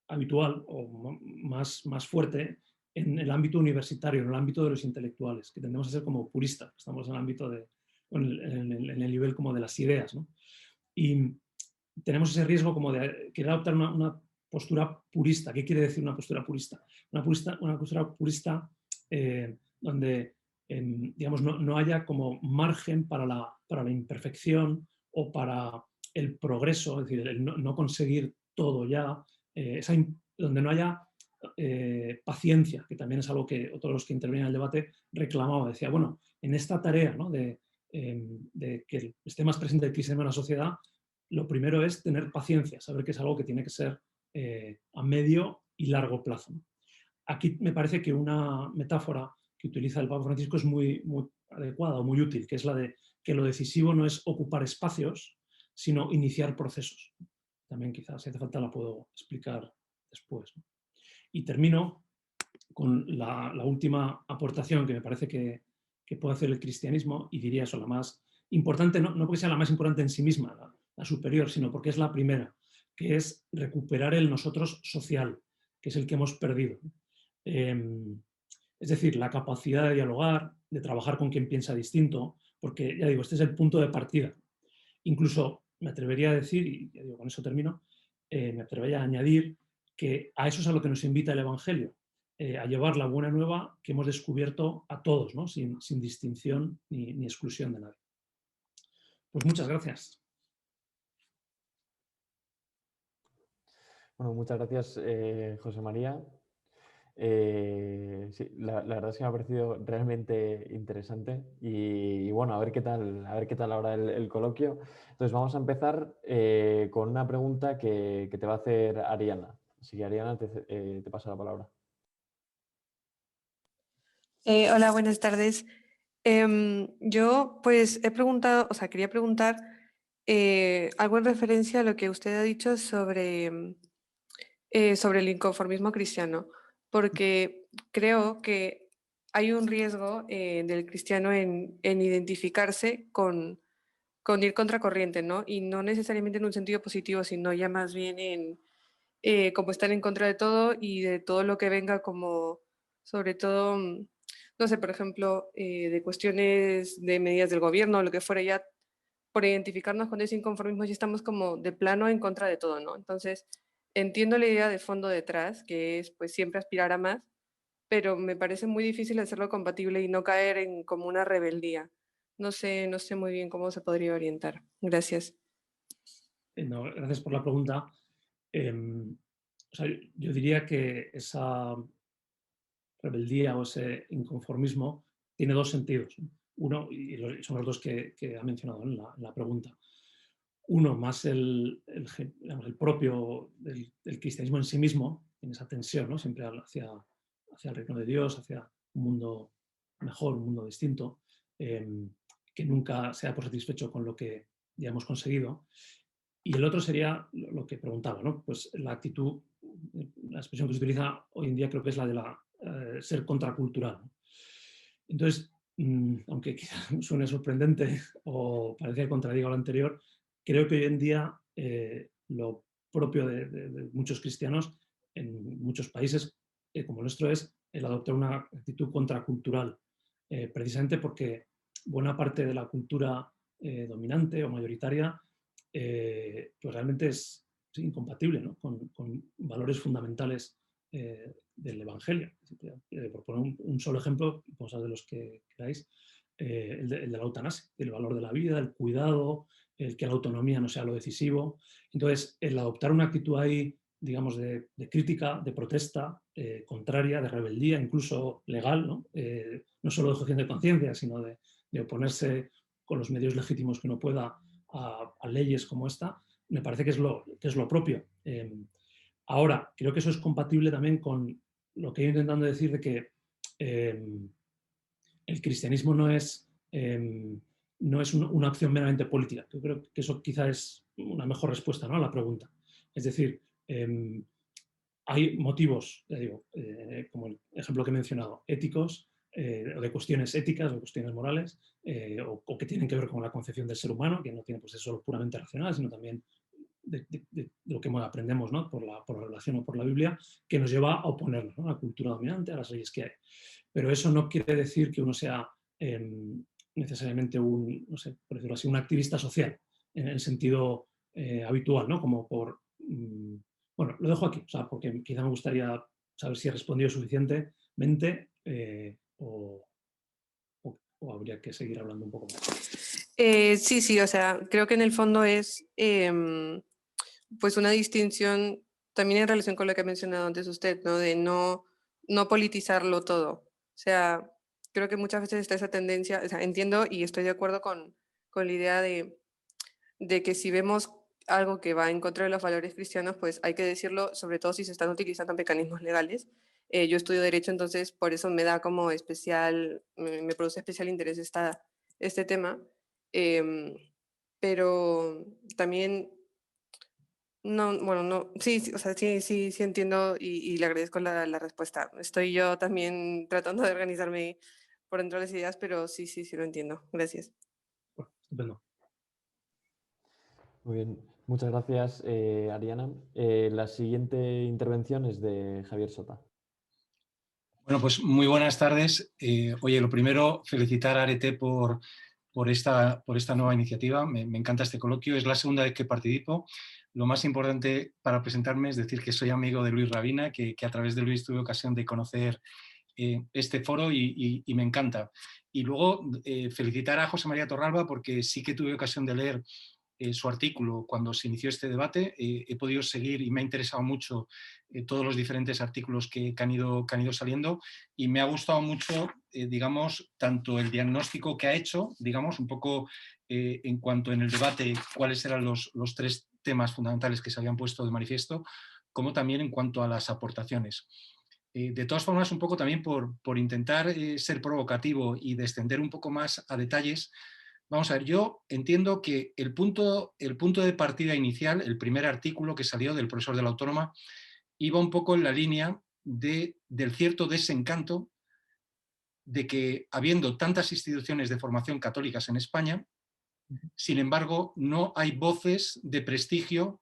habitual o más fuerte en el ámbito universitario, en el ámbito de los intelectuales, que tendemos a ser como puristas, estamos en el ámbito en el nivel como de las ideas, ¿no? Y tenemos ese riesgo como de querer adoptar una postura purista. ¿Qué quiere decir una postura purista? Una postura purista donde digamos, no haya como margen para la imperfección o para el progreso, es decir, el no conseguir todo ya, donde no haya paciencia, que también es algo que otros de los que intervenían en el debate reclamaba. Decía, bueno, en esta tarea, ¿no? de que esté más presente el cristianismo en la sociedad, lo primero es tener paciencia, saber que es algo que tiene que ser a medio y largo plazo. Aquí me parece que una metáfora que utiliza el Papa Francisco es muy adecuada o muy útil, que es la de que lo decisivo no es ocupar espacios, sino iniciar procesos. También quizás, si hace falta, la puedo explicar después, ¿no? Y termino con la última aportación que me parece que puede hacer el cristianismo, y diría eso, la más importante, no porque sea la más importante en sí misma, la superior, sino porque es la primera, que es recuperar el nosotros social, que es el que hemos perdido. Es decir, la capacidad de dialogar, de trabajar con quien piensa distinto, porque, ya digo, este es el punto de partida. Incluso me atrevería a decir, y ya digo, con eso termino, me atrevería a añadir que a eso es a lo que nos invita el Evangelio, a llevar la buena nueva que hemos descubierto a todos, ¿no? sin distinción ni exclusión de nadie. Pues muchas gracias. Bueno, muchas gracias, José María. Sí, la verdad es que me ha parecido realmente interesante y bueno, a ver qué tal ahora el coloquio. Entonces vamos a empezar con una pregunta que te va a hacer Ariana. Así que Ariana, te paso la palabra. Hola, buenas tardes. Yo pues he preguntado, o sea, quería preguntar algo en referencia a lo que usted ha dicho sobre el inconformismo cristiano, porque creo que hay un riesgo del cristiano en identificarse con ir contracorriente, ¿no? Y no necesariamente en un sentido positivo, sino ya más bien en como estar en contra de todo y de todo lo que venga como, sobre todo, no sé, por ejemplo, de cuestiones de medidas del gobierno o lo que fuera ya, por identificarnos con ese inconformismo, ya estamos como de plano en contra de todo, ¿no? Entonces, entiendo la idea de fondo detrás, que es pues siempre aspirar a más, pero me parece muy difícil hacerlo compatible y no caer en como una rebeldía. No sé muy bien cómo se podría orientar. Gracias. No, gracias por la pregunta. O sea, yo diría que esa rebeldía o ese inconformismo tiene dos sentidos. Uno, y son los dos que ha mencionado en la pregunta. Uno, más el propio del cristianismo en sí mismo, en esa tensión, ¿no? Siempre hacia el reino de Dios, hacia un mundo mejor, un mundo distinto, que nunca se da por satisfecho con lo que ya hemos conseguido. Y el otro sería lo que preguntaba, ¿no? Pues la actitud, la expresión que se utiliza hoy en día creo que es la de ser contracultural, ¿no? Entonces, aunque quizás suene sorprendente o parece que contradiga lo anterior, creo que hoy en día lo propio de muchos cristianos en muchos países como el nuestro es el adoptar una actitud contracultural, precisamente porque buena parte de la cultura dominante o mayoritaria pues realmente es incompatible, ¿no? con valores fundamentales del Evangelio. Por poner un solo ejemplo, cosas de los que queráis, el de la eutanasia, el valor de la vida, el cuidado, el que la autonomía no sea lo decisivo. Entonces, el adoptar una actitud ahí, digamos, de crítica, de protesta, contraria, de rebeldía, incluso legal, ¿no? No solo de objeción de conciencia, sino de oponerse con los medios legítimos que uno pueda a leyes como esta, me parece que es lo propio. Ahora, creo que eso es compatible también con lo que he ido intentando decir de que el cristianismo no es una acción meramente política. Yo creo que eso quizá es una mejor respuesta, ¿no?, a la pregunta. Es decir, hay motivos, ya digo, como el ejemplo que he mencionado, éticos, de cuestiones éticas o cuestiones morales, o que tienen que ver con la concepción del ser humano, que no tiene pues, eso puramente racional, sino también de lo que aprendemos, ¿no?, por la revelación o por la Biblia, que nos lleva a oponernos, ¿no?, a la cultura dominante, a las leyes que hay. Pero eso no quiere decir que uno sea necesariamente no sé, por decirlo así, un activista social, en el sentido habitual, ¿no?, como por... bueno, lo dejo aquí, o sea, porque quizá me gustaría saber si he respondido suficientemente o habría que seguir hablando un poco más. Sí, o sea, creo que en el fondo es pues una distinción también en relación con lo que ha mencionado antes usted, ¿no? De no politizarlo todo. O sea, creo que muchas veces está esa tendencia, o sea, entiendo y estoy de acuerdo con la idea de que si vemos algo que va en contra de los valores cristianos, pues hay que decirlo, sobre todo si se están utilizando mecanismos legales. Yo estudio Derecho, entonces por eso me da como especial, me produce especial interés este tema. Pero también, no, bueno, no, sí, o sea, sí entiendo y le agradezco la respuesta. Estoy yo también tratando de organizarme por dentro de las ideas, pero sí lo entiendo. Gracias. Bueno, estupendo. Muy bien, muchas gracias, Ariana. La siguiente intervención es de Javier Sota. Bueno, pues muy buenas tardes. Oye, lo primero, felicitar a Arete por esta nueva iniciativa. Me encanta este coloquio. Es la segunda vez que participo. Lo más importante para presentarme es decir que soy amigo de Luis Rabina, que a través de Luis tuve ocasión de conocer este foro y me encanta. Y luego felicitar a José María Torralba porque sí que tuve ocasión de leer su artículo cuando se inició este debate. He podido seguir y me ha interesado mucho todos los diferentes artículos que han ido saliendo y me ha gustado mucho, digamos, tanto el diagnóstico que ha hecho, digamos, un poco en cuanto en el debate cuáles eran los tres temas fundamentales que se habían puesto de manifiesto, como también en cuanto a las aportaciones. De todas formas, un poco también por intentar ser provocativo y descender un poco más a detalles. Vamos a ver, yo entiendo que el punto de partida inicial, el primer artículo que salió del profesor de la Autónoma, iba un poco en la línea del cierto desencanto de que, habiendo tantas instituciones de formación católicas en España, sin embargo, no hay voces de prestigio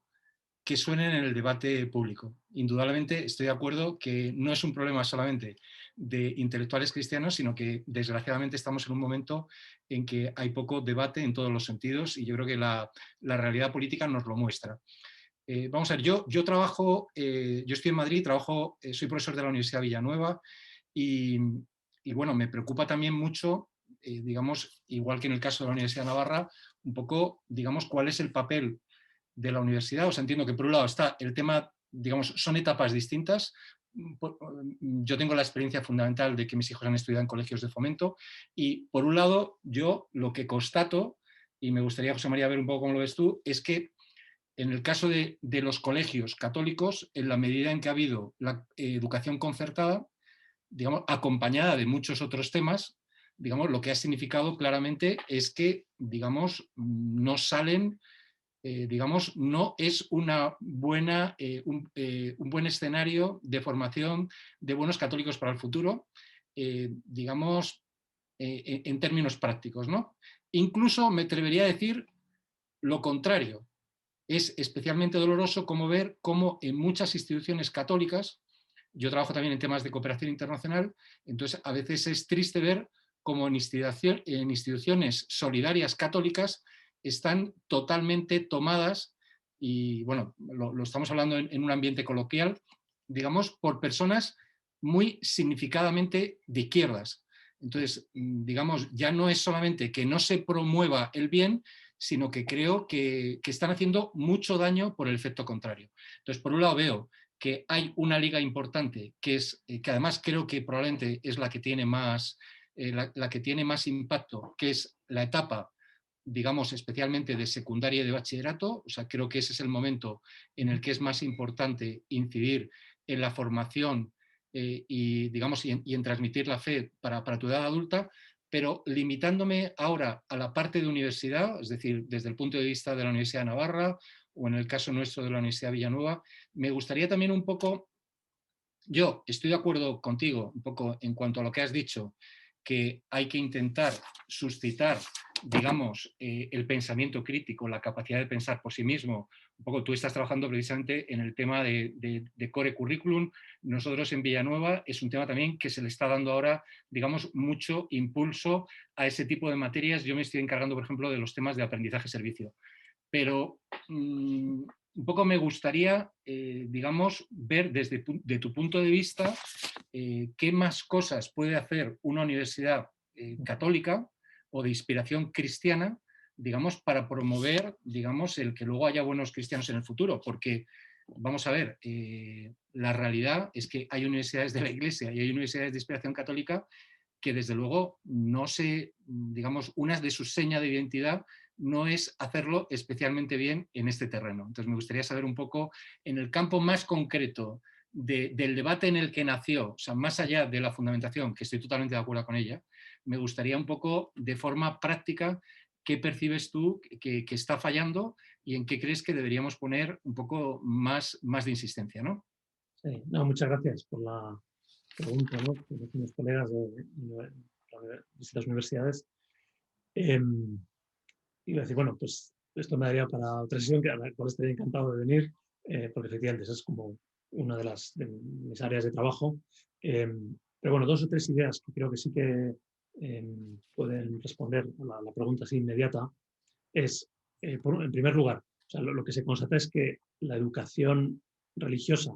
que suenen en el debate público. Indudablemente estoy de acuerdo que no es un problema solamente de intelectuales cristianos, sino que desgraciadamente estamos en un momento en que hay poco debate en todos los sentidos y yo creo que la realidad política nos lo muestra. Vamos a ver, yo trabajo, yo estoy en Madrid, soy profesor de la Universidad de Villanueva y bueno, me preocupa también mucho, digamos, igual que en el caso de la Universidad de Navarra, un poco, digamos, cuál es el papel de la universidad. O sea, entiendo que por un lado está el tema, digamos, son etapas distintas. Yo tengo la experiencia fundamental de que mis hijos han estudiado en colegios de fomento y por un lado yo lo que constato, y me gustaría, José María, ver un poco cómo lo ves tú, es que en el caso de los colegios católicos, en la medida en que ha habido la educación concertada, digamos, acompañada de muchos otros temas, digamos, lo que ha significado claramente es que, digamos, no salen, digamos, no es una buena, un buen escenario de formación de buenos católicos para el futuro. Digamos, en términos prácticos, ¿no? Incluso me atrevería a decir lo contrario. Es especialmente doloroso ver cómo en muchas instituciones católicas, yo trabajo también en temas de cooperación internacional, entonces a veces es triste ver cómo en instituciones solidarias católicas están totalmente tomadas, y bueno, lo estamos hablando en un ambiente coloquial, digamos, por personas muy significadamente de izquierdas. Entonces, digamos, ya no es solamente que no se promueva el bien, sino que creo que están haciendo mucho daño por el efecto contrario. Entonces, por un lado veo que hay una liga importante, que además creo que probablemente es la que tiene más, la que tiene más impacto, que es la etapa, digamos, especialmente de secundaria y de bachillerato. O sea, creo que ese es el momento en el que es más importante incidir en la formación y, digamos, y en transmitir la fe para tu edad adulta, pero limitándome ahora a la parte de universidad, es decir, desde el punto de vista de la Universidad de Navarra o en el caso nuestro de la Universidad de Villanueva, me gustaría también un poco, yo estoy de acuerdo contigo un poco en cuanto a lo que has dicho, que hay que intentar suscitar, digamos, el pensamiento crítico, la capacidad de pensar por sí mismo. Un poco tú estás trabajando precisamente en el tema de Core Curriculum. Nosotros en Villanueva es un tema también que se le está dando ahora, digamos, mucho impulso a ese tipo de materias. Yo me estoy encargando, por ejemplo, de los temas de aprendizaje-servicio. Pero un poco me gustaría, digamos, ver desde tu punto de vista qué más cosas puede hacer una universidad católica o de inspiración cristiana, digamos, para promover, digamos, el que luego haya buenos cristianos en el futuro. Porque, vamos a ver, la realidad es que hay universidades de la Iglesia y hay universidades de inspiración católica que desde luego no se, digamos, una de sus señas de identidad no es hacerlo especialmente bien en este terreno. Entonces me gustaría saber un poco en el campo más concreto del debate en el que nació, o sea, más allá de la fundamentación, que estoy totalmente de acuerdo con ella, me gustaría un poco de forma práctica qué percibes tú que está fallando y en qué crees que deberíamos poner un poco más de insistencia, ¿no? Sí, no, muchas gracias por la pregunta, ¿no? Por los colegas de distintas universidades. Iba a decir, bueno, pues esto me daría para otra sesión, a la cual estaría encantado de venir, porque efectivamente esa es como una de mis áreas de trabajo. Pero bueno, 2 o 3 ideas que creo que sí que pueden responder a la pregunta así inmediata es, en primer lugar, o sea, lo que se constata es que la educación religiosa,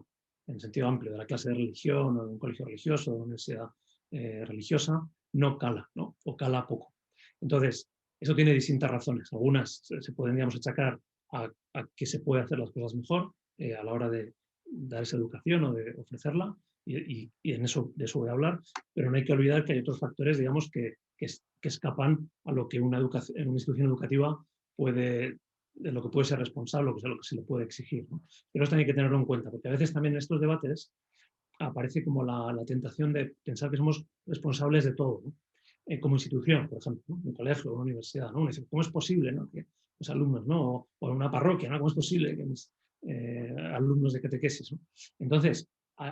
en el sentido amplio de la clase de religión o de un colegio religioso o de una universidad religiosa, no cala, ¿no? O cala poco. Entonces, eso tiene distintas razones. Algunas se pueden, digamos, achacar a que se puede hacer las cosas mejor a la hora de dar esa educación o de ofrecerla, y de eso voy a hablar, pero no hay que olvidar que hay otros factores, digamos, que escapan a lo que una institución educativa de lo que puede ser responsable, o lo que se le puede exigir, ¿no? Pero esto hay que tenerlo en cuenta, porque a veces también en estos debates aparece como la tentación de pensar que somos responsables de todo, ¿no? Como institución, por ejemplo, ¿no? Un colegio, una universidad, ¿no? ¿Cómo es posible, ¿no? Que los alumnos, ¿no? O en una parroquia, ¿no? ¿Cómo es posible que mis alumnos de catequesis, ¿no? Entonces,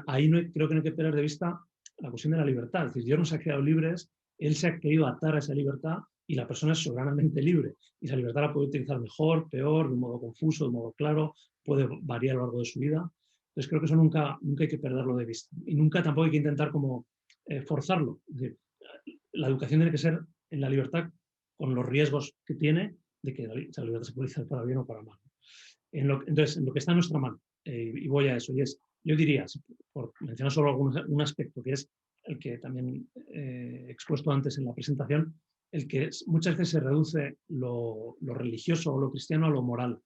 ahí creo que no hay que perder de vista la cuestión de la libertad. Es decir, Dios nos ha creado libres, Él se ha querido atar a esa libertad y la persona es soberanamente libre. Y esa libertad la puede utilizar mejor, peor, de un modo confuso, de un modo claro, puede variar a lo largo de su vida. Entonces creo que eso nunca hay que perderlo de vista. Y nunca tampoco hay que intentar como forzarlo. Es decir, la educación tiene que ser en la libertad con los riesgos que tiene de que esa libertad se puede utilizar para bien o para mal. Entonces, en lo que está en nuestra mano, y voy a eso, y es, yo diría, por mencionar solo un aspecto, que es el que también he expuesto antes en la presentación, el que muchas veces se reduce lo religioso o lo cristiano a lo moral.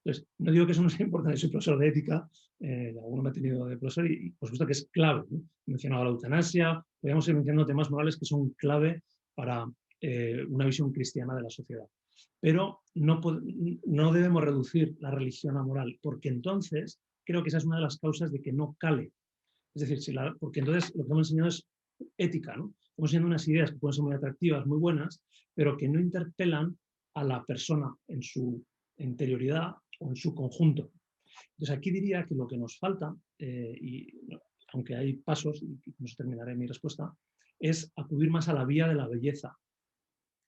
Entonces, no digo que eso no sea importante, soy profesor de ética, alguno me ha tenido de profesor y por supuesto que es clave, ¿no? He mencionado la eutanasia, podríamos ir mencionando temas morales que son clave para una visión cristiana de la sociedad. Pero no debemos reducir la religión a moral, porque entonces creo que esa es una de las causas de que no cale. Es decir, porque entonces lo que hemos enseñado es ética, ¿no? Estamos enseñando unas ideas que pueden ser muy atractivas, muy buenas, pero que no interpelan a la persona en su interioridad o en su conjunto. Entonces aquí diría que lo que nos falta, y aunque hay pasos, y no terminaré mi respuesta, es acudir más a la vía de la belleza.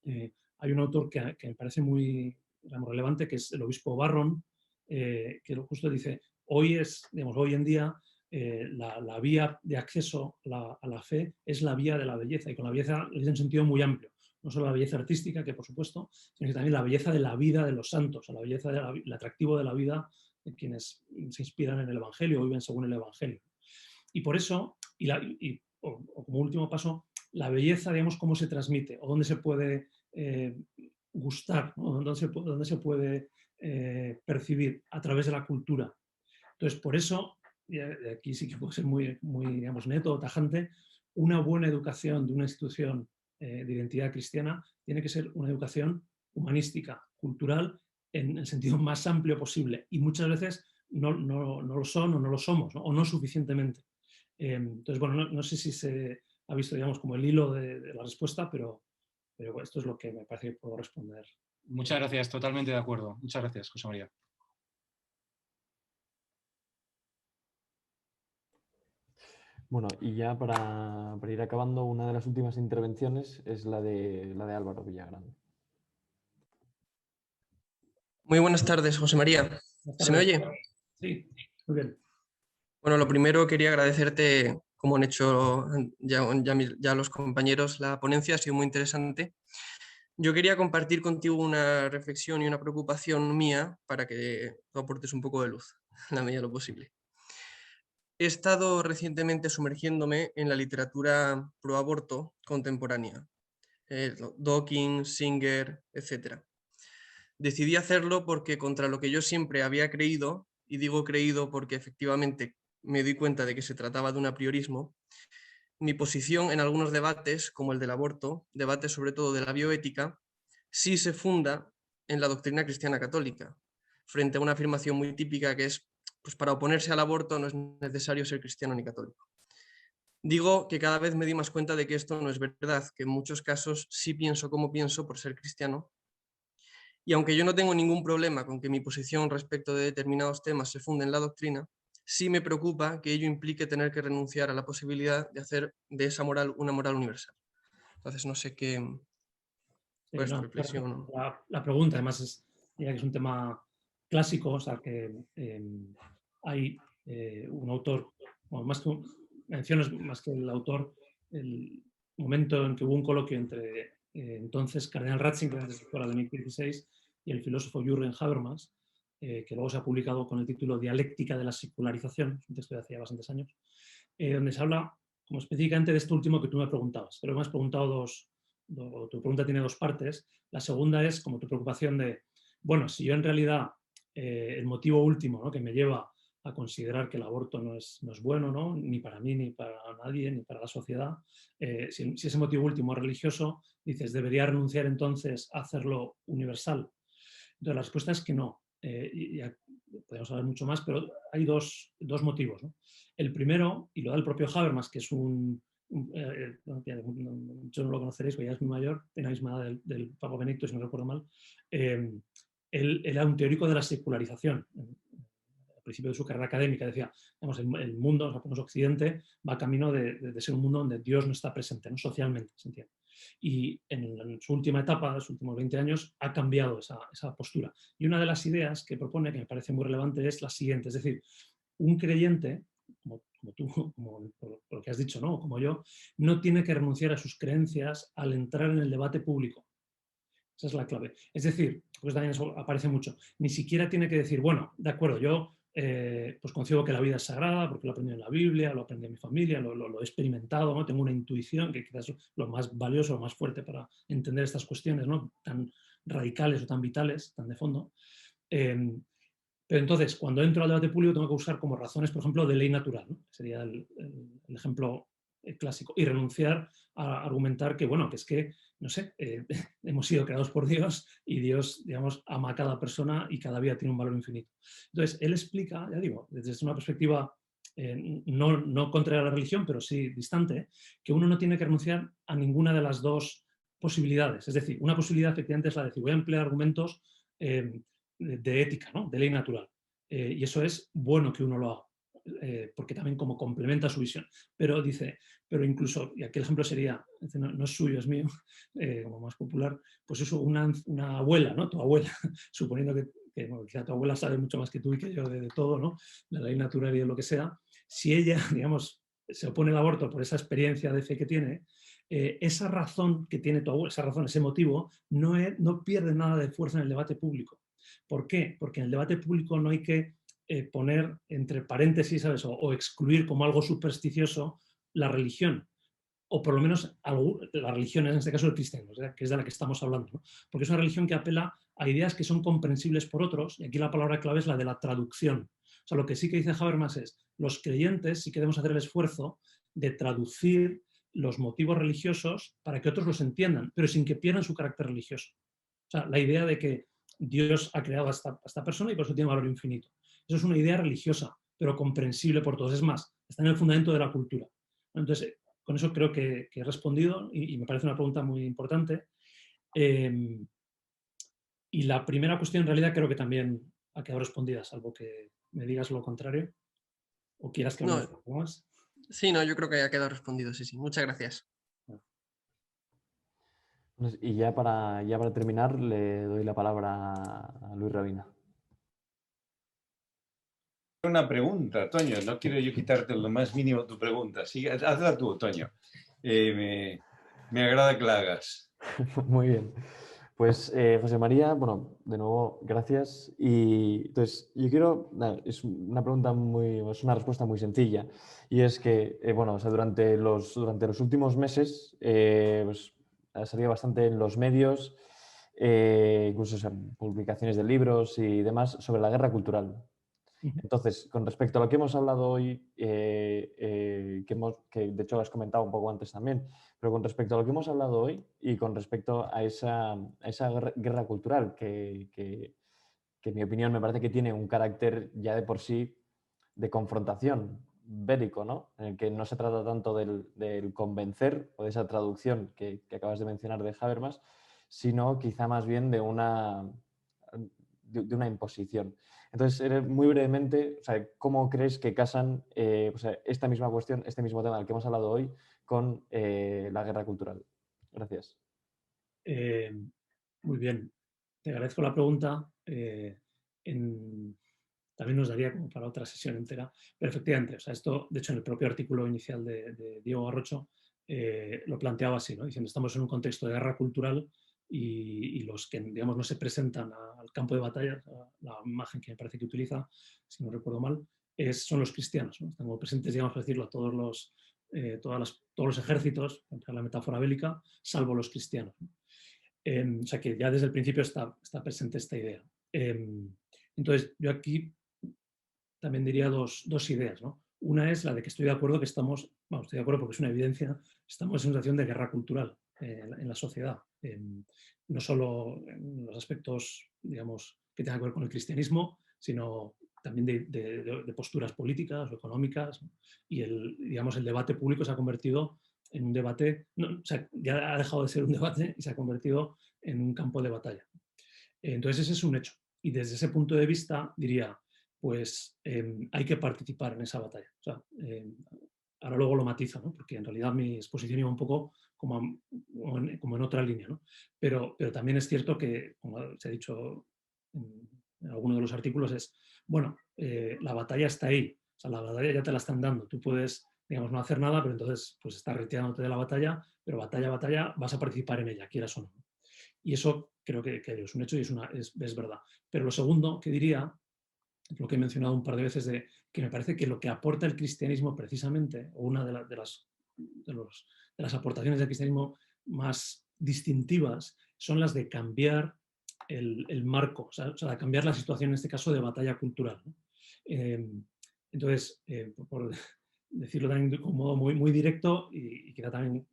Hay un autor que me parece muy relevante, que es el obispo Barron, que justo dice, hoy en día la vía de acceso a la fe es la vía de la belleza, y con la belleza es en un sentido muy amplio. No solo la belleza artística, que por supuesto, sino que también la belleza de la vida de los santos, la belleza el atractivo de la vida de quienes se inspiran en el Evangelio o viven según el Evangelio. Y por eso, o como último paso, la belleza, digamos, cómo se transmite o dónde se puede gustar, ¿no? dónde se puede percibir a través de la cultura. Entonces, por eso, y aquí sí que puedo ser muy, digamos, neto o tajante, una buena educación de una institución de identidad cristiana tiene que ser una educación humanística, cultural, en el sentido más amplio posible. Y muchas veces no lo son o no lo somos, ¿no? O no suficientemente. Entonces, bueno, no sé si se ha visto, digamos, como el hilo de la respuesta, pero esto es lo que me parece que puedo responder. Muchas gracias, totalmente de acuerdo. Muchas gracias, José María. Bueno, y ya para ir acabando, una de las últimas intervenciones es la de Álvaro Villagrán. Muy buenas tardes, José María. ¿Se me oye? Sí, muy bien. Bueno, lo primero quería agradecerte, como han hecho ya los compañeros, la ponencia ha sido muy interesante. Yo quería compartir contigo una reflexión y una preocupación mía para que tú aportes un poco de luz, en la medida de lo posible. He estado recientemente sumergiéndome en la literatura pro aborto contemporánea, Dawkins, Singer, etc. Decidí hacerlo porque contra lo que yo siempre había creído, y digo creído porque efectivamente me di cuenta de que se trataba de un apriorismo, mi posición en algunos debates, como el del aborto, debates sobre todo de la bioética, sí se funda en la doctrina cristiana católica, frente a una afirmación muy típica que es, pues para oponerse al aborto no es necesario ser cristiano ni católico. Digo que cada vez me di más cuenta de que esto no es verdad, que en muchos casos sí pienso como pienso por ser cristiano, y aunque yo no tengo ningún problema con que mi posición respecto de determinados temas se funde en la doctrina, sí me preocupa que ello implique tener que renunciar a la posibilidad de hacer de esa moral una moral universal. Entonces, no sé qué... Pues tu reflexión. La pregunta, además, ya que es un tema clásico, o sea, que hay un autor, bueno, más que menciones más que el autor, el momento en que hubo un coloquio entre entonces Cardenal Ratzinger, antes de fuera de 2016, y el filósofo Jürgen Habermas, que luego se ha publicado con el título Dialéctica de la secularización, un texto de hace ya bastantes años, donde se habla como específicamente de esto último que tú me preguntabas. Pero me has preguntado tu pregunta tiene dos partes. La segunda es como tu preocupación de, bueno, si yo en realidad el motivo último, ¿no?, que me lleva a considerar que el aborto no es bueno, ¿no?, ni para mí, ni para nadie, ni para la sociedad, si ese motivo último es religioso, dices, ¿debería renunciar entonces a hacerlo universal? Entonces la respuesta es que no. Ya podemos hablar mucho más, pero hay dos motivos, ¿no? El primero, y lo da el propio Habermas, que es yo no lo conoceréis, porque ya es muy mayor, tiene la misma edad del Papa Benedicto, si no recuerdo mal. Él era un teórico de la secularización. Al principio de su carrera académica decía, digamos, el mundo, o sea, Occidente, va camino de ser un mundo donde Dios no está presente, ¿no?, socialmente, se entiende. Y en su última etapa, en sus últimos 20 años, ha cambiado esa postura. Y una de las ideas que propone, que me parece muy relevante, es la siguiente. Es decir, un creyente, como tú, como por lo que has dicho, ¿no?, como yo, no tiene que renunciar a sus creencias al entrar en el debate público. Esa es la clave. Es decir, pues también eso aparece mucho. Ni siquiera tiene que decir, bueno, de acuerdo, yo pues concibo que la vida es sagrada porque lo aprendí en la Biblia, lo aprendí en mi familia, lo he experimentado, ¿no?, tengo una intuición que quizás es lo más valioso, lo más fuerte para entender estas cuestiones, ¿no?, tan radicales o tan vitales, tan de fondo. Pero entonces, cuando entro al debate público tengo que usar como razones, por ejemplo, de ley natural, ¿no?, sería el ejemplo clásico, y renunciar a argumentar que, bueno, que es que, no sé, hemos sido creados por Dios y Dios, digamos, ama a cada persona y cada vida tiene un valor infinito. Entonces, él explica, ya digo, desde una perspectiva no contra la religión, pero sí distante, que uno no tiene que renunciar a ninguna de las dos posibilidades. Es decir, una posibilidad efectivamente es la de decir, voy a emplear argumentos de ética, ¿no?, de ley natural. Y eso es bueno que uno lo haga, porque también como complementa su visión. Pero dice, pero incluso, y aquí el ejemplo sería, no es suyo, es mío, como más popular, pues eso, una abuela, ¿no? Tu abuela, suponiendo que bueno, quizá tu abuela sabe mucho más que tú y que yo de todo, ¿no? De la ley natural y de lo que sea. Si ella, digamos, se opone al aborto por esa experiencia de fe que tiene, esa razón que tiene tu abuela, esa razón, ese motivo, no pierde nada de fuerza en el debate público. ¿Por qué? Porque en el debate público no hay que poner entre paréntesis, ¿sabes? O excluir como algo supersticioso la religión, o por lo menos la religión, en este caso el cristianismo, que es de la que estamos hablando, ¿no? Porque es una religión que apela a ideas que son comprensibles por otros, y aquí la palabra clave es la de la traducción. O sea, lo que sí que dice Habermas es, los creyentes sí que debemos hacer el esfuerzo de traducir los motivos religiosos para que otros los entiendan, pero sin que pierdan su carácter religioso. O sea, la idea de que Dios ha creado a esta persona y por eso tiene valor infinito. Eso es una idea religiosa, pero comprensible por todos. Es más, está en el fundamento de la cultura. Entonces, con eso creo que he respondido y me parece una pregunta muy importante. Y la primera cuestión en realidad creo que también ha quedado respondida, salvo que me digas lo contrario o quieras que hablemos un poco más. Sí, no, yo creo que ha quedado respondido, sí, sí. Muchas gracias. Y ya para terminar, le doy la palabra a Luis Rabina. Una pregunta, Toño. No quiero yo quitarte lo más mínimo tu pregunta. Sigue, hazla tú, Toño. Me agrada que la hagas. Muy bien. Pues José María, bueno, de nuevo, gracias. Y entonces, yo quiero, es una pregunta es una respuesta muy sencilla. Y es que, bueno, o sea, durante los últimos meses, pues, ha salido bastante en los medios, incluso en publicaciones de libros y demás, sobre la guerra cultural. Entonces, con respecto a lo que hemos hablado hoy, que de hecho has comentado un poco antes también, pero con respecto a lo que hemos hablado hoy y con respecto a esa guerra cultural, que en mi opinión me parece que tiene un carácter ya de por sí de confrontación bélico, ¿no? En el que no se trata tanto del convencer o de esa traducción que acabas de mencionar de Habermas, sino quizá más bien de una imposición. Entonces, muy brevemente, o sea, ¿cómo crees que casan esta misma cuestión, este mismo tema del que hemos hablado hoy, con la guerra cultural? Gracias. Muy bien. Te agradezco la pregunta. También nos daría como para otra sesión entera. Pero efectivamente, o sea, esto, de hecho, en el propio artículo inicial de Diego Garrocho lo planteaba así, ¿no? Diciendo, estamos en un contexto de guerra cultural y los que, digamos, no se presentan al campo de batalla, la imagen que me parece que utiliza, si no recuerdo mal, son los cristianos, ¿no? Están como presentes, digamos, por decirlo, todos los ejércitos, entre la metáfora bélica, salvo los cristianos, ¿no? O sea que ya desde el principio está presente esta idea. Entonces, yo aquí también diría dos ideas, ¿no? Una es la de que estoy de acuerdo que estoy de acuerdo porque es una evidencia, estamos en una situación de guerra cultural en la sociedad. No solo en los aspectos, digamos, que tengan que ver con el cristianismo, sino también de posturas políticas o económicas, ¿no? Y el debate público se ha convertido en un debate, o sea, ya ha dejado de ser un debate y se ha convertido en un campo de batalla. Entonces ese es un hecho. Y desde ese punto de vista diría, pues hay que participar en esa batalla. O sea, ahora luego lo matizo, ¿no? Porque en realidad mi exposición iba un poco como en otra línea, ¿no? Pero también es cierto que, como se ha dicho en alguno de los artículos, es, bueno, la batalla está ahí. O sea, la batalla ya te la están dando. Tú puedes, digamos, no hacer nada, pero entonces pues estás retirándote de la batalla, pero batalla, vas a participar en ella, quieras o no. Y eso creo que es un hecho y es verdad. Pero lo segundo que diría, lo que he mencionado un par de veces, de que me parece que lo que aporta el cristianismo precisamente, o una de las aportaciones del cristianismo más distintivas, son las de cambiar el marco, o sea, de cambiar la situación, en este caso, de batalla cultural, ¿no? Entonces, por decirlo también de un modo muy directo y quizá también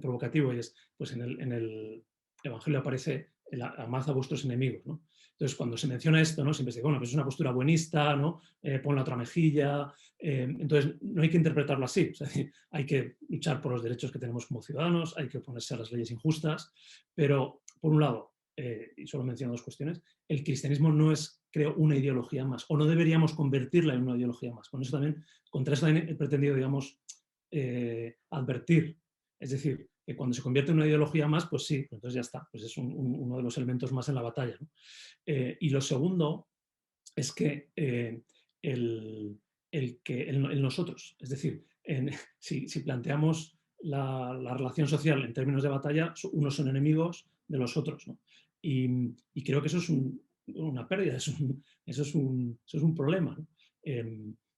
provocativo, y es, pues en el Evangelio aparece amad a vuestros enemigos, ¿no? Entonces, cuando se menciona esto, ¿no? Siempre se dice, bueno, pues es una postura buenista, ¿no? Pon la otra mejilla. Entonces, no hay que interpretarlo así. O sea, hay que luchar por los derechos que tenemos como ciudadanos, hay que oponerse a las leyes injustas, pero, por un lado, y solo menciono dos cuestiones, el cristianismo no es, creo, una ideología más, o no deberíamos convertirla en una ideología más. Contra eso también he pretendido, digamos, advertir. Es decir, que cuando se convierte en una ideología más, pues sí, entonces ya está, pues es uno de los elementos más en la batalla, ¿no? Y lo segundo es que el nosotros, es decir, si planteamos la relación social en términos de batalla, unos son enemigos de los otros, ¿no? Y creo que eso es una pérdida, eso es un problema, ¿no?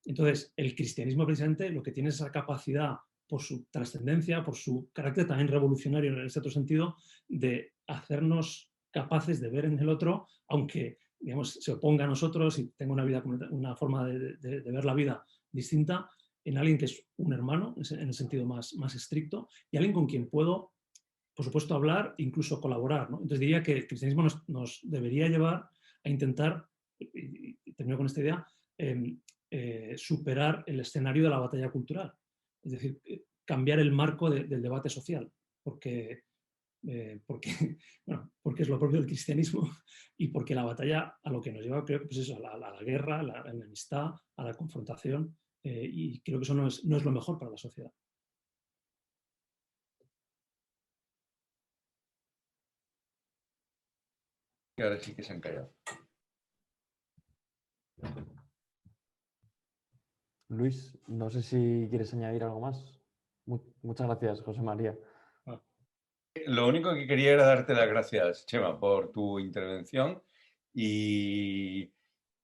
Entonces, el cristianismo precisamente lo que tiene es esa capacidad, por su trascendencia, por su carácter también revolucionario en ese otro sentido, de hacernos capaces de ver en el otro, aunque digamos, se oponga a nosotros y tenga una forma de ver la vida distinta, en alguien que es un hermano, en el sentido más estricto, y alguien con quien puedo, por supuesto, hablar, incluso colaborar, ¿no? Entonces diría que el cristianismo nos debería llevar a intentar, y termino con esta idea, superar el escenario de la batalla cultural. Es decir, cambiar el marco del debate social, porque es lo propio del cristianismo y porque la batalla a lo que nos lleva, creo que pues eso, a la guerra, a la enemistad, a la confrontación, y creo que eso no es lo mejor para la sociedad. Y ahora sí que se han callado. Luis, no sé si quieres añadir algo más. Muchas gracias, José María. Lo único que quería era darte las gracias, Chema, por tu intervención y,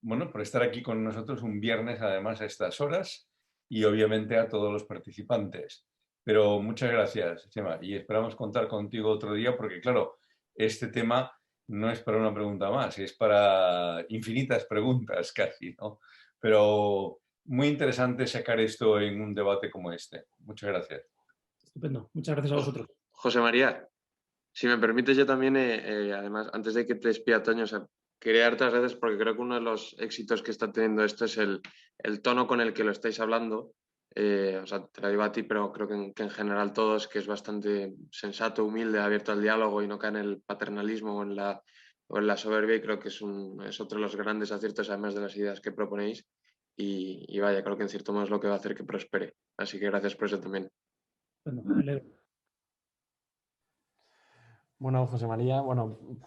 bueno, por estar aquí con nosotros un viernes, además, a estas horas, y obviamente a todos los participantes. Pero muchas gracias, Chema, y esperamos contar contigo otro día porque, claro, este tema no es para una pregunta más, es para infinitas preguntas casi, ¿no? Pero muy interesante sacar esto en un debate como este. Muchas gracias. Estupendo. Muchas gracias a vosotros. José María, si me permites, yo también, además, antes de que te despida, Toño, o sea, quería darte las gracias porque creo que uno de los éxitos que está teniendo esto es el tono con el que lo estáis hablando. O sea, te lo digo a ti, pero creo que en general todos, que es bastante sensato, humilde, abierto al diálogo y no cae en el paternalismo o en la soberbia, y creo que es otro de los grandes aciertos, además de las ideas que proponéis. Y vaya, creo que en cierto modo es lo que va a hacer que prospere. Así que gracias por eso también. Bueno, me alegro. Bueno, José María,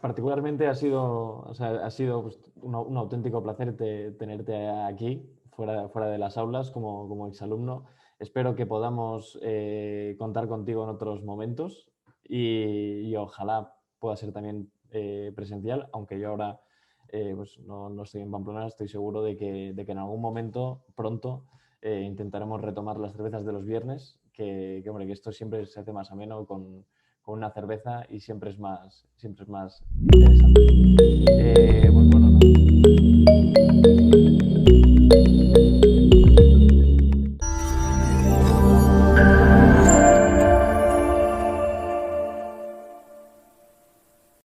particularmente ha sido pues, un auténtico placer tenerte aquí, fuera de las aulas, como exalumno. Espero que podamos contar contigo en otros momentos y ojalá pueda ser también presencial, aunque yo ahora pues no estoy en Pamplona. Estoy seguro de que en algún momento, pronto, intentaremos retomar las cervezas de los viernes, que esto siempre se hace más ameno con una cerveza y siempre es más interesante.